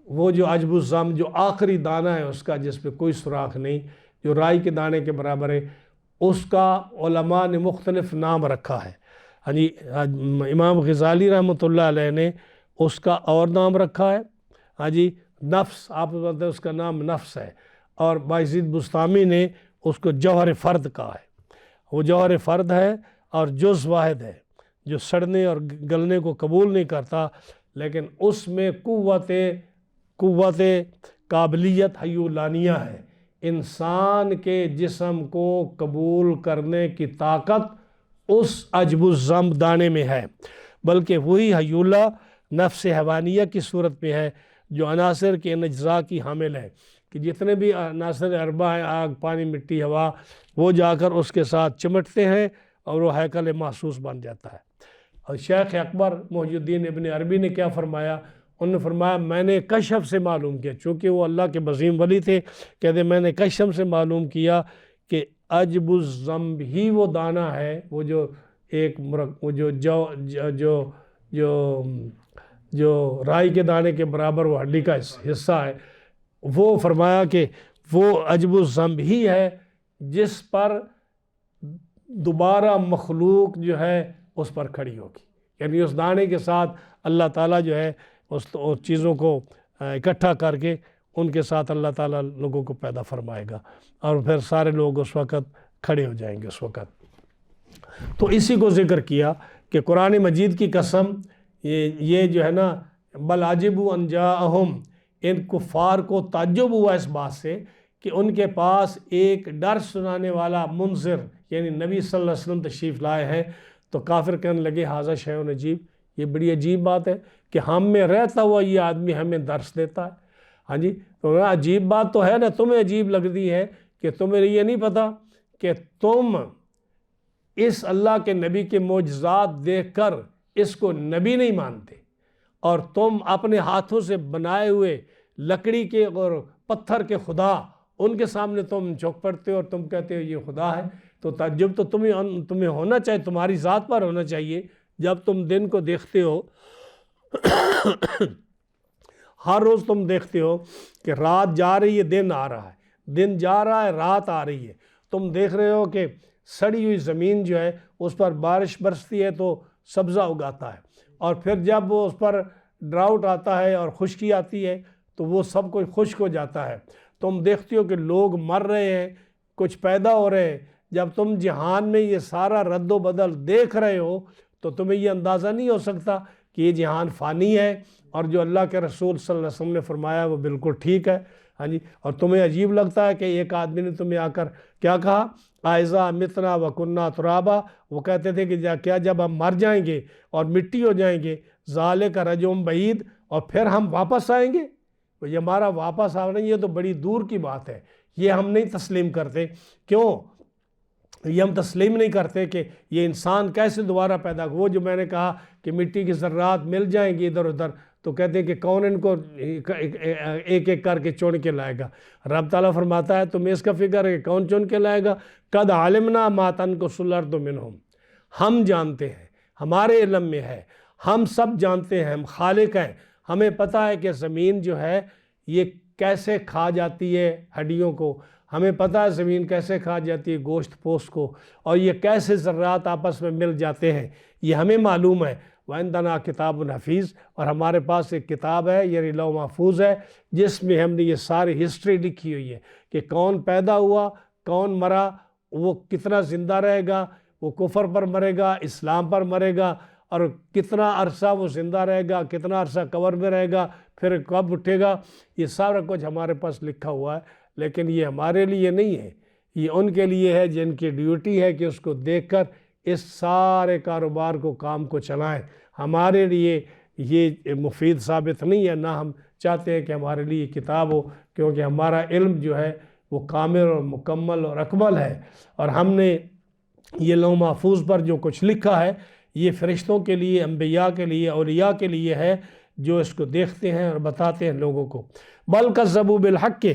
وہ جو عجب الذنب جو آخری دانہ ہے اس کا، جس پہ کوئی سوراخ نہیں، جو رائی کے دانے کے برابر ہے، اس کا علماء نے مختلف نام رکھا ہے۔ ہاں جی، امام غزالی رحمۃ اللہ علیہ نے اس کا اور نام رکھا ہے، ہاں جی، نفس، آپ بولتے ہیں اس کا نام نفس ہے، اور بایزید بسطامی نے اس کو جوہر فرد کہا ہے۔ وہ جوہر فرد ہے اور جز واحد ہے، جو سڑنے اور گلنے کو قبول نہیں کرتا، لیکن اس میں قوت قابلیت حیولانیہ ہے، انسان کے جسم کو قبول کرنے کی طاقت اس عجب الذنب دانے میں ہے، بلکہ وہی حیولہ نفس حیوانیہ کی صورت میں ہے جو عناصر کے ان اجزاء کی حامل ہے، کہ جتنے بھی عناصر اربعہ ہیں، آگ، پانی، مٹی، ہوا، وہ جا کر اس کے ساتھ چمٹتے ہیں اور وہ ہیکل محسوس بن جاتا ہے۔ اور شیخ اکبر محی الدین ابن عربی نے کیا فرمایا؟ انہوں نے فرمایا میں نے کشف سے معلوم کیا، چونکہ وہ اللہ کے بزیم ولی تھے، کہتے میں نے کشف سے معلوم کیا کہ عجب الذنب ہی وہ دانہ ہے، وہ جو ایک جو رائی کے دانے کے برابر وہ ہڈی کا حصہ ہے، وہ فرمایا کہ وہ عجب الذنب ہی ہے جس پر دوبارہ مخلوق جو ہے اس پر کھڑی ہوگی، یعنی اس دانے کے ساتھ اللہ تعالیٰ جو ہے اس چیزوں کو اکٹھا کر کے ان کے ساتھ اللہ تعالیٰ لوگوں کو پیدا فرمائے گا، اور پھر سارے لوگ اس وقت کھڑے ہو جائیں گے اس وقت۔ تو اسی کو ذکر کیا کہ قرآن مجید کی قسم، یہ جو ہے نا، بل عجبوا ان جاءہم، ان کفار کو تعجب ہوا اس بات سے کہ ان کے پاس ایک ڈر سنانے والا منذر یعنی نبی صلی اللہ علیہ وسلم تشریف لائے ہیں، تو کافر کہنے لگے ھذا شیء عجیب، یہ بڑی عجیب بات ہے کہ ہم میں رہتا ہوا یہ آدمی ہمیں درس دیتا ہے۔ ہاں جی، تو عجیب بات تو ہے نا، تمہیں عجیب لگتی ہے کہ تمہیں یہ نہیں پتا کہ تم اس اللہ کے نبی کے معجزات دیکھ کر اس کو نبی نہیں مانتے، اور تم اپنے ہاتھوں سے بنائے ہوئے لکڑی کے اور پتھر کے خدا، ان کے سامنے تم جھک پڑتے ہو اور تم کہتے ہو یہ خدا ہے۔ تو تعجب تو تمہیں ہونا چاہیے، تمہاری ذات پر ہونا چاہیے، جب تم دن کو دیکھتے ہو ہر روز تم دیکھتے ہو کہ رات جا رہی ہے، دن آ رہا ہے، دن جا رہا ہے، رات آ رہی ہے، تم دیکھ رہے ہو کہ سڑی ہوئی زمین جو ہے اس پر بارش برستی ہے تو سبزہ اگاتا ہے، اور پھر جب وہ اس پر ڈراؤٹ آتا ہے اور خشکی آتی ہے تو وہ سب کچھ خشک ہو جاتا ہے۔ تم دیکھتے ہو کہ لوگ مر رہے ہیں، کچھ پیدا ہو رہے ہیں۔ جب تم جہان میں یہ سارا رد و بدل دیکھ رہے ہو تو تمہیں یہ اندازہ نہیں ہو سکتا کہ یہ جہان فانی ہے، اور جو اللہ کے رسول صلی اللہ علیہ وسلم نے فرمایا وہ بالکل ٹھیک ہے۔ ہاں جی، اور تمہیں عجیب لگتا ہے کہ ایک آدمی نے تمہیں آ کر کیا کہا، اذا متنا وکنا ترابا، وہ کہتے تھے کہ کیا جب ہم مر جائیں گے اور مٹی ہو جائیں گے، ذالک رجعٌ بعید، اور پھر ہم واپس آئیں گے؟ یہ ہمارا واپس آنا، یہ تو بڑی دور کی بات ہے، یہ ہم نہیں تسلیم کرتے۔ کیوں؟ یہ ہم تسلیم نہیں کرتے کہ یہ انسان کیسے دوبارہ پیدا وہ جو میں نے کہا کہ مٹی کی ذرات مل جائیں گی ادھر ادھر، تو کہتے ہیں کہ کون ان کو ایک ایک کر کے چن کے لائے گا؟ رب تعالیٰ فرماتا ہے تمہیں اس کا فکر ہے کہ کون چن کے لائے گا؟ قد علمنا ما تنقص الارض منہم، ہم جانتے ہیں، ہمارے علم میں ہے، ہم سب جانتے ہیں، ہم خالق ہیں، ہمیں پتہ ہے کہ زمین جو ہے یہ کیسے کھا جاتی ہے ہڈیوں کو، ہمیں پتہ ہے زمین کیسے کھا جاتی ہے گوشت پوست کو، اور یہ کیسے ذرات آپس میں مل جاتے ہیں، یہ ہمیں معلوم ہے۔ وَعِنْدَنَا کتاب حفیظ، اور ہمارے پاس ایک کتاب ہے، یہ لوح محفوظ ہے، جس میں ہم نے یہ ساری ہسٹری لکھی ہوئی ہے کہ کون پیدا ہوا، کون مرا، وہ کتنا زندہ رہے گا، وہ کفر پر مرے گا، اسلام پر مرے گا، اور کتنا عرصہ وہ زندہ رہے گا، کتنا عرصہ قبر میں رہے گا، پھر کب اٹھے گا، یہ سارا کچھ ہمارے پاس لکھا ہوا ہے۔ لیکن یہ ہمارے لیے نہیں ہے، یہ ان کے لیے ہے جن کی ڈیوٹی ہے کہ اس کو دیکھ کر اس سارے کاروبار کو، کام کو چلائیں۔ ہمارے لیے یہ مفید ثابت نہیں ہے، نہ ہم چاہتے ہیں کہ ہمارے لیے کتاب ہو، کیونکہ ہمارا علم جو ہے وہ کامل اور مکمل اور اکمل ہے، اور ہم نے یہ لوح محفوظ پر جو کچھ لکھا ہے یہ فرشتوں کے لیے، انبیاء کے لیے، اولیاء کے لیے ہے، جو اس کو دیکھتے ہیں اور بتاتے ہیں لوگوں کو۔ بل کذبوا بالحق،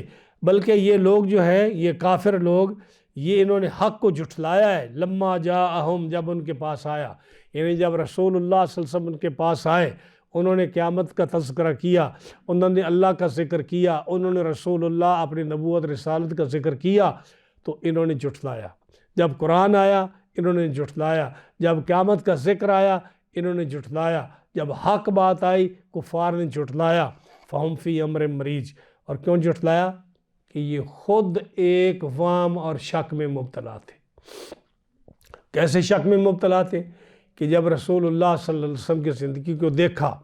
بلکہ یہ لوگ جو ہے، یہ کافر لوگ، یہ انہوں نے حق کو جھٹلایا ہے۔ لما جاءہم، جب ان کے پاس آیا، یعنی جب رسول اللہ صلی اللہ علیہ وسلم ان کے پاس آئے، انہوں نے قیامت کا تذکرہ کیا، انہوں نے اللہ کا ذکر کیا، انہوں نے رسول اللہ اپنی نبوت رسالت کا ذکر کیا، تو انہوں نے جھٹلایا۔ جب قرآن آیا انہوں نے جھٹلایا، جب قیامت کا ذکر آیا انہوں نے جھٹلایا، جب حق بات آئی کفار نے جھٹلایا۔ فہم فی امر مریج، اور کیوں جھٹلایا؟ کہ یہ خود ایک وہم اور شک میں مبتلا تھے۔ کیسے شک میں مبتلا تھے؟ کہ جب رسول اللہ صلی اللہ علیہ وسلم کی زندگی کو دیکھا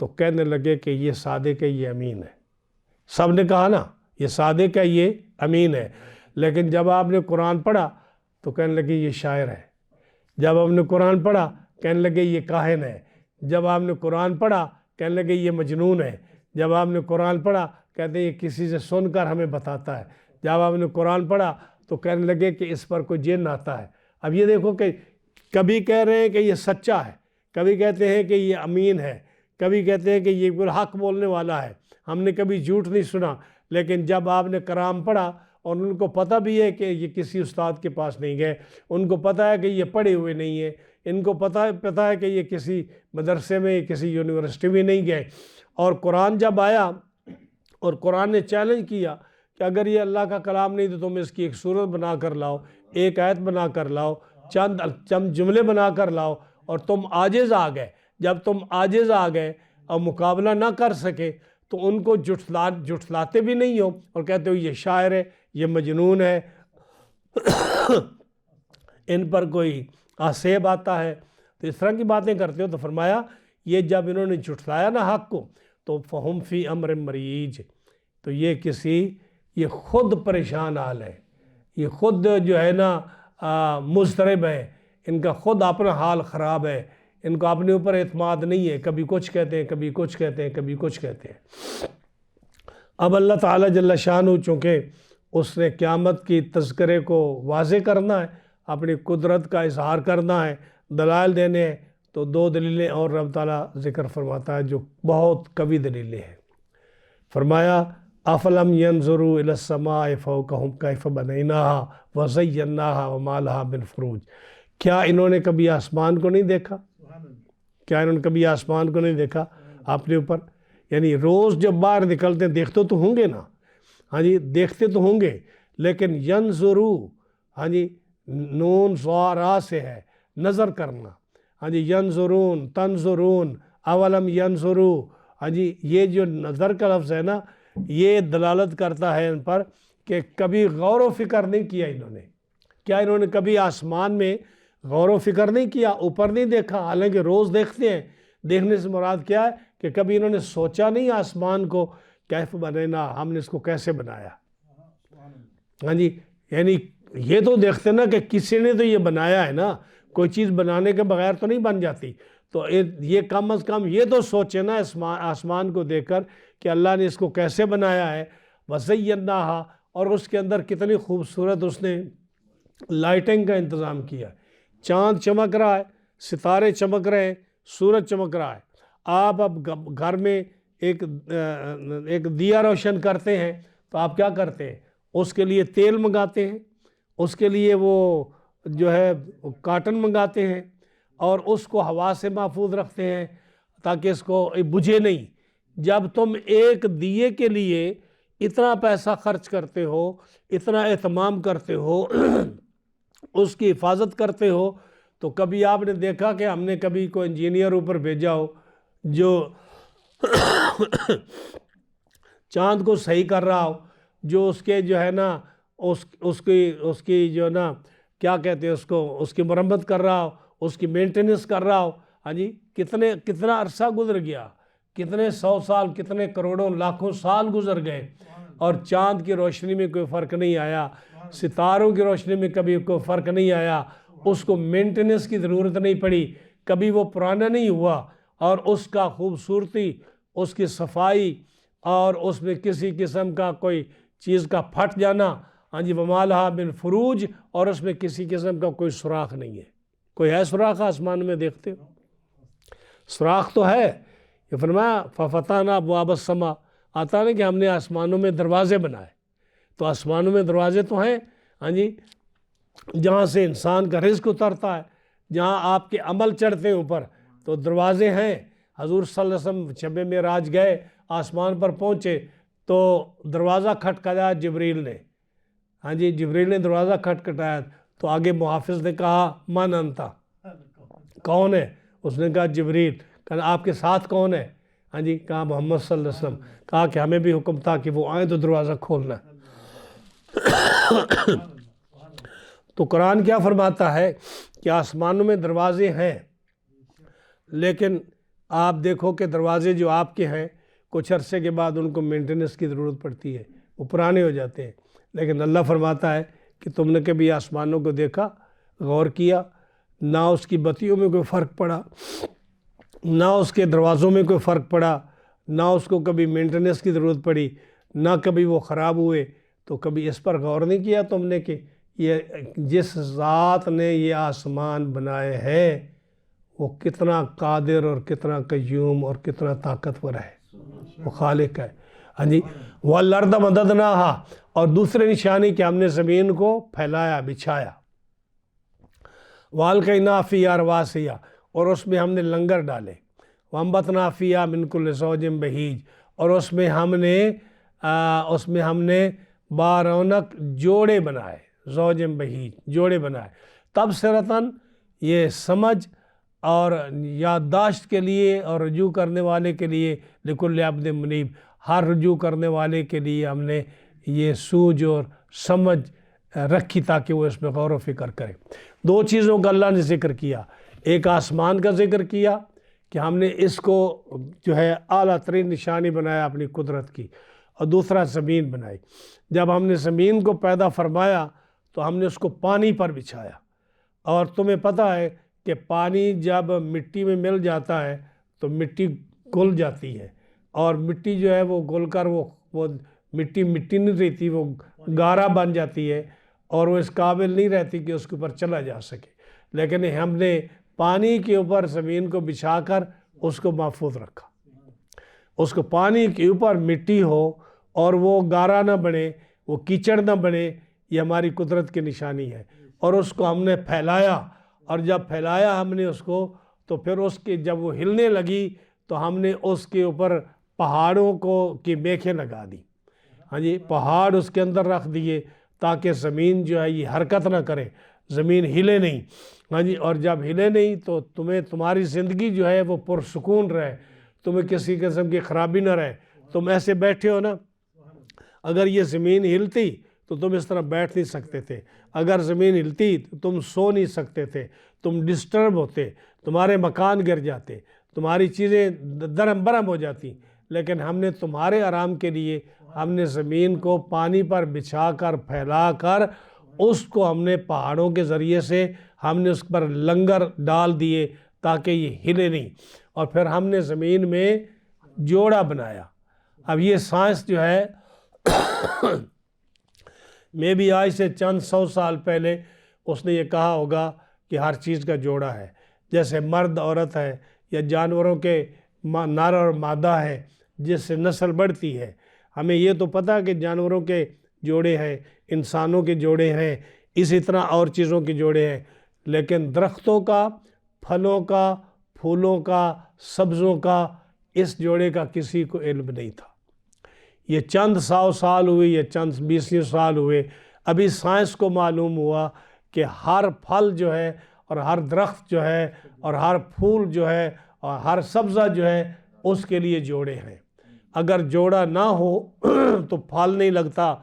تو کہنے لگے کہ یہ صادق ہے، یہ امین ہے۔ سب نے کہا نا یہ صادق ہے، یہ امین ہے، لیکن جب آپ نے قرآن پڑھا تو کہنے لگے یہ شاعر ہے۔ جب آپ نے قرآن پڑھا کہنے لگے یہ کاہن ہے۔ جب آپ نے قرآن پڑھا کہنے لگے یہ مجنون ہے۔ جب آپ نے قرآن پڑھا کہتے ہیں یہ کسی سے سن کر ہمیں بتاتا ہے۔ جب آپ نے قرآن پڑھا تو کہنے لگے کہ اس پر کوئی جن آتا ہے۔ اب یہ دیکھو کہ کبھی کہہ رہے ہیں کہ یہ سچا ہے، کبھی کہتے ہیں کہ یہ امین ہے، کبھی کہتے ہیں کہ یہ بالحق بولنے والا ہے، ہم نے کبھی جھوٹ نہیں سنا۔ لیکن جب آپ نے کلام پڑھا، اور ان کو پتہ بھی ہے کہ یہ کسی استاد کے پاس نہیں گئے، ان کو پتہ ہے کہ یہ پڑھے ہوئے نہیں ہیں، ان کو پتہ ہے کہ یہ کسی مدرسے میں، کسی یونیورسٹی میں نہیں گئے، اور قرآن جب آیا اور قرآن نے چیلنج کیا کہ اگر یہ اللہ کا کلام نہیں تو تم اس کی ایک صورت بنا کر لاؤ، ایک آیت بنا کر لاؤ، چند جملے بنا کر لاؤ، اور تم عاجز آ گئے۔ جب تم عاجز آ گئے اور مقابلہ نہ کر سکے تو ان کو جھٹلاتے بھی نہیں ہو اور کہتے ہو یہ شاعر ہے، یہ مجنون ہے، ان پر کوئی آسیب آتا ہے، تو اس طرح کی باتیں کرتے ہو۔ تو فرمایا یہ جب انہوں نے جھٹلایا نا حق کو، تو فہم فی امر مریج، تو یہ خود پریشان حال ہے، یہ خود جو ہے نا مضطرب ہے، ان کا خود اپنا حال خراب ہے، ان کو اپنے اوپر اعتماد نہیں ہے، کبھی کچھ کہتے ہیں، کبھی کچھ کہتے ہیں، کبھی کچھ کہتے ہیں۔ اب اللہ تعالیٰ جل شانہ چونکہ اس نے قیامت کی تذکرے کو واضح کرنا ہے، اپنی قدرت کا اظہار کرنا ہے، دلائل دینے ہیں، تو دو دلیلیں اور رب تعالیٰ ذکر فرماتا ہے جو بہت قوی دلیلیں ہیں۔ فرمایا افلم ینظروا الی السماء فوقہم کیف بنیناہا وزیناہا وما لہا من فروج، کیا انہوں نے کبھی آسمان کو نہیں دیکھا؟ کیا انہوں نے کبھی آسمان کو نہیں دیکھا اپنے اوپر؟ یعنی روز جب باہر نکلتے ہیں دیکھتے تو ہوں گے نا، ہاں جی دیکھتے تو ہوں گے، لیکن ینظروا، ہاں جی نون را سے ہے نظر کرنا، ہاں جی ینظرون، تنظرون، اولم ینظروا، ہاں جی یہ جو نظر کا لفظ ہے نا یہ دلالت کرتا ہے ان پر کہ کبھی غور و فکر نہیں کیا انہوں نے۔ کیا انہوں نے کبھی آسمان میں غور و فکر نہیں کیا، اوپر نہیں دیکھا؟ حالانکہ روز دیکھتے ہیں، دیکھنے سے مراد کیا ہے کہ کبھی انہوں نے سوچا نہیں آسمان کو کیف بنینا، ہم نے اس کو کیسے بنایا؟ ہاں جی یعنی یہ تو دیکھتے نا کہ کسی نے تو یہ بنایا ہے نا، کوئی چیز بنانے کے بغیر تو نہیں بن جاتی، تو یہ کم از کم یہ تو سوچے نا آسمان کو دیکھ کر کہ اللہ نے اس کو کیسے بنایا ہے، وزیناہا، اور اس کے اندر کتنی خوبصورت اس نے لائٹنگ کا انتظام کیا ہے، چاند چمک رہا ہے، ستارے چمک رہے ہیں، سورج چمک رہا ہے۔ آپ اب گھر میں ایک دیا روشن کرتے ہیں تو آپ کیا کرتے ہیں؟ اس کے لیے تیل منگاتے ہیں، اس کے لیے وہ جو ہے کاٹن منگاتے ہیں، اور اس کو ہوا سے محفوظ رکھتے ہیں تاکہ اس کو بجھے نہیں۔ جب تم ایک دیے کے لیے اتنا پیسہ خرچ کرتے ہو، اتنا اہتمام کرتے ہو، اس کی حفاظت کرتے ہو، تو کبھی آپ نے دیکھا کہ ہم نے کبھی کوئی انجینئر اوپر بھیجا ہو جو چاند کو صحیح کر رہا ہو، جو اس کے جو ہے نا اس کی جو ہے نا کیا کہتے ہیں اس کی مرمت کر رہا ہو، اس کی مینٹیننس کر رہا ہو؟ ہاں جی، کتنا عرصہ گزر گیا، کتنے 100 سال، کتنے کروڑوں لاکھوں سال گزر گئے، اور چاند کی روشنی میں کوئی فرق نہیں آیا، ستاروں کی روشنی میں کبھی کوئی فرق نہیں آیا، اس کو مینٹیننس کی ضرورت نہیں پڑی، کبھی وہ پرانا نہیں ہوا، اور اس کا خوبصورتی، اس کی صفائی، اور اس میں کسی قسم کا کوئی چیز کا پھٹ جانا، ہاں جی، وَمَا لَهَا مِن فروج، اور اس میں کسی قسم کا کوئی سوراخ نہیں ہے۔ کوئی ہے سوراخ آسمان میں دیکھتے ہو؟ سوراخ تو ہے، یہ فرمایا فَفَتَحْنَا أَبْوَابَ السَّمَاءِ، آتا ہے کہ ہم نے آسمانوں میں دروازے بنائے، تو آسمانوں میں دروازے تو ہیں، ہاں جی، جہاں سے انسان کا رزق اترتا ہے، جہاں آپ کے عمل چڑھتے ہیں اوپر، تو دروازے ہیں۔ حضور صلی اللہ علیہ وسلم شب معراج گئے، آسمان پر پہنچے تو دروازہ کھٹکھٹایا جبریل نے، ہاں جی، جبریل نے دروازہ کھٹکھٹایا، تو آگے محافظ نے کہا من انتا، کون ہے؟ اس نے کہا جبریل۔ کہا آپ کے ساتھ کون ہے؟ ہاں جی، کہا محمد صلی اللہ علیہ وسلم۔ کہا کہ ہمیں بھی حکم تھا کہ وہ آئیں تو دروازہ کھولنا۔ تو قرآن کیا فرماتا ہے کہ آسمانوں میں دروازے ہیں، لیکن آپ دیکھو کہ دروازے جو آپ کے ہیں کچھ عرصے کے بعد ان کو مینٹیننس کی ضرورت پڑتی ہے، وہ پرانے ہو جاتے ہیں، لیکن اللہ فرماتا ہے کہ تم نے کبھی آسمانوں کو دیکھا، غور کیا، نہ اس کی بتیوں میں کوئی فرق پڑا، نہ اس کے دروازوں میں کوئی فرق پڑا، نہ اس کو کبھی مینٹیننس کی ضرورت پڑی، نہ کبھی وہ خراب ہوئے؟ تو کبھی اس پر غور نہیں کیا تم نے کہ یہ جس ذات نے یہ آسمان بنائے ہیں وہ کتنا قادر اور کتنا قیوم اور کتنا طاقتور ہے، وہ خالق ہے۔ ہاں جی، وَالْأَرْضَ مَدَدْنَاهَا، اور دوسرے نشانی کہ ہم نے زمین کو پھیلایا، بچھایا، وَأَلْقَيْنَا فِيهَا رَوَاسِيَ، اور اس میں ہم نے لنگر ڈالے، وَأَنبَتْنَا فِيهَا مِن كُلِّ زَوْجٍ بَهِيجٍ، اور اس میں ہم نے بارونق جوڑے بنائے، زوجٍ بہیج، جوڑے بنائے، تبصرتاً، یہ سمجھ اور یادداشت کے لیے اور رجوع کرنے والے کے لیے، لِكُلِّ عَبْدٍ مُنِیبٍ، ہر رجوع کرنے والے کے لیے ہم نے یہ سوجھ اور سمجھ رکھی تاکہ وہ اس میں غور و فکر کرے۔ دو چیزوں کا اللہ نے ذکر کیا، ایک آسمان کا ذکر کیا کہ ہم نے اس کو جو ہے اعلیٰ ترین نشانی بنایا اپنی قدرت کی، اور دوسرا زمین بنائی۔ جب ہم نے زمین کو پیدا فرمایا تو ہم نے اس کو پانی پر بچھایا، اور تمہیں پتہ ہے کہ پانی جب مٹی میں مل جاتا ہے تو مٹی گل جاتی ہے، اور مٹی جو ہے وہ گل کر وہ مٹی نہیں رہتی، وہ گارا بن جاتی ہے، اور وہ اس قابل نہیں رہتی کہ اس کے اوپر چلا جا سکے، لیکن ہم نے پانی کے اوپر زمین کو بچھا کر اس کو محفوظ رکھا۔ اس کو پانی کے اوپر مٹی ہو اور وہ گارا نہ بنے، وہ کیچڑ نہ بنے، یہ ہماری قدرت کی نشانی ہے۔ اور اس کو ہم نے پھیلایا، اور جب پھیلایا ہم نے اس کو، تو پھر اس کی جب وہ ہلنے لگی تو ہم نے اس کے اوپر پہاڑوں کی میخیں لگا دی، ہاں جی، پہاڑ اس کے اندر رکھ دیے تاکہ زمین جو ہے یہ حرکت نہ کرے، زمین ہلے نہیں، ہاں جی، اور جب ہلے نہیں تو تمہاری زندگی جو ہے وہ پرسکون رہے، تمہیں کسی قسم کی خرابی نہ رہے۔ تم ایسے بیٹھے ہو نا، اگر یہ زمین ہلتی تو تم اس طرح بیٹھ نہیں سکتے تھے، اگر زمین ہلتی تو تم سو نہیں سکتے تھے، تم ڈسٹرب ہوتے، تمہارے مکان گر جاتے، تمہاری چیزیں درہم برہم ہو جاتی، لیکن ہم نے تمہارے آرام کے لیے ہم نے زمین کو پانی پر بچھا کر پھیلا کر اس کو ہم نے پہاڑوں کے ذریعے سے ہم نے اس پر لنگر ڈال دیے تاکہ یہ ہلے نہیں، اور پھر ہم نے زمین میں جوڑا بنایا۔ اب یہ سائنس جو ہے میں بھی آج سے چند 100 سال پہلے اس نے یہ کہا ہوگا کہ ہر چیز کا جوڑا ہے، جیسے مرد عورت ہے یا جانوروں کے نر اور مادہ ہے جس سے نسل بڑھتی ہے۔ ہمیں یہ تو پتہ کہ جانوروں کے جوڑے ہیں، انسانوں کے جوڑے ہیں، اسی طرح اور چیزوں کے جوڑے ہیں، لیکن درختوں کا، پھلوں کا، پھولوں کا، سبزوں کا اس جوڑے کا کسی کو علم نہیں تھا۔ یہ چند 100 سال ہوئے یا چند 20 سال ہوئے، ابھی سائنس کو معلوم ہوا کہ ہر پھل جو ہے اور ہر درخت جو ہے اور ہر پھول جو ہے اور ہر سبزہ جو ہے اس کے لیے جوڑے ہیں۔ اگر جوڑا نہ ہو تو پھل نہیں لگتا،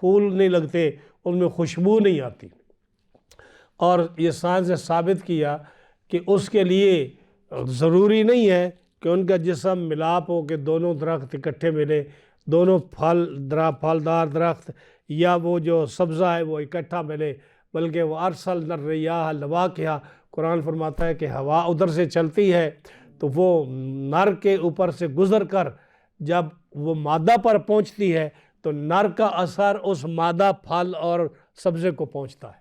پھول نہیں لگتے، ان میں خوشبو نہیں آتی۔ اور یہ سائنس نے ثابت کیا کہ اس کے لیے ضروری نہیں ہے کہ ان کا جسم ملاپ ہو کہ دونوں درخت اکٹھے ملے، دونوں پھلدار درخت یا وہ جو سبزہ ہے وہ اکٹھا ملے، بلکہ وہ ارسلنا الریاح لواقحا، قرآن فرماتا ہے کہ ہوا ادھر سے چلتی ہے تو وہ نر کے اوپر سے گزر کر جب وہ مادہ پر پہنچتی ہے تو نر کا اثر اس مادہ پھل اور سبزے کو پہنچتا ہے،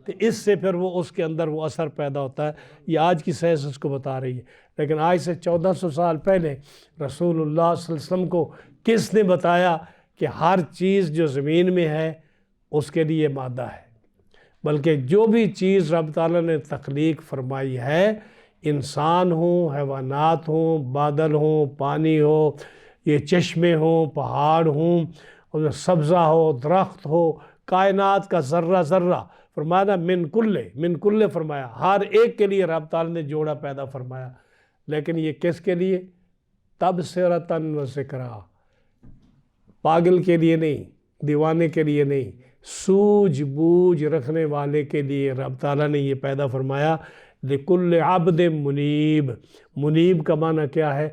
تو اس سے پھر وہ اس کے اندر وہ اثر پیدا ہوتا ہے۔ یہ آج کی سائنس اس کو بتا رہی ہے، لیکن آج سے 1400 سال پہلے رسول اللہ صلی اللہ علیہ وسلم کو کس نے بتایا کہ ہر چیز جو زمین میں ہے اس کے لیے مادہ ہے، بلکہ جو بھی چیز رب تعالیٰ نے تخلیق فرمائی ہے، انسان ہوں، حیوانات ہوں، بادل ہوں، پانی ہو، یہ چشمے ہوں، پہاڑ ہوں، سبزہ ہو، درخت ہو، کائنات کا ذرہ ذرہ، فرمایا من کل فرمایا، ہر ایک کے لیے رب تعالیٰ نے جوڑا پیدا فرمایا، لیکن یہ کس کے لیے؟ تبصرۃ و ذکریٰ، پاگل کے لیے نہیں، دیوانے کے لیے نہیں، سوجھ بوجھ رکھنے والے کے لیے رب تعالیٰ نے یہ پیدا فرمایا۔ لِكُلِّ عَبْدٍ منیب، منیب کا معنی کیا ہے؟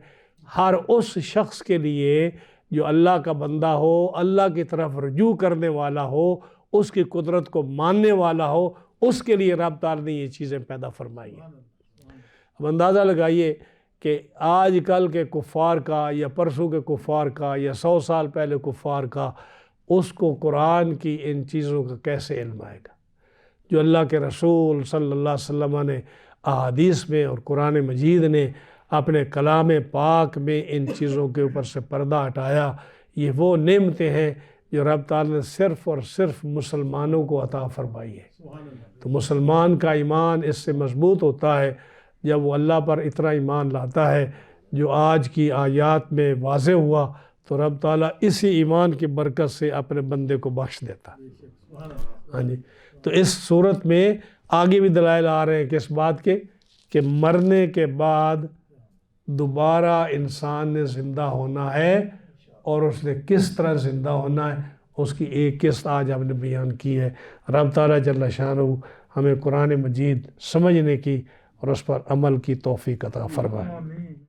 ہر اس شخص کے لیے جو اللہ کا بندہ ہو، اللہ کی طرف رجوع کرنے والا ہو، اس کی قدرت کو ماننے والا ہو، اس کے لیے رب تعالیٰ نے یہ چیزیں پیدا فرمائی ہیں۔ اب اندازہ لگائیے کہ آج کل کے کفار کا یا پرسوں کے کفار کا یا 100 سال پہلے کفار کا، اس کو قرآن کی ان چیزوں کا کیسے علم آئے گا جو اللہ کے رسول صلی اللہ علیہ وسلم نے احادیث میں اور قرآن مجید نے اپنے کلام پاک میں ان چیزوں کے اوپر سے پردہ ہٹایا۔ یہ وہ نعمتیں ہیں جو رب تعالیٰ نے صرف اور صرف مسلمانوں کو عطا فرمائی ہے۔ تو مسلمان کا ایمان اس سے مضبوط ہوتا ہے جب وہ اللہ پر اتنا ایمان لاتا ہے جو آج کی آیات میں واضح ہوا، تو رب تعالیٰ اسی ایمان کی برکت سے اپنے بندے کو بخش دیتا ہے۔ ہاں جی، تو اس صورت میں آگے بھی دلائل آ رہے ہیں کہ اس بات کے کہ مرنے کے بعد دوبارہ انسان نے زندہ ہونا ہے، اور اس نے کس طرح زندہ ہونا ہے اس کی ایک قسط آج ہم نے بیان کی ہے۔ رب تعالیٰ جل شانہ ہمیں قرآن مجید سمجھنے کی اور اس پر عمل کی توفیق عطا فرمائے۔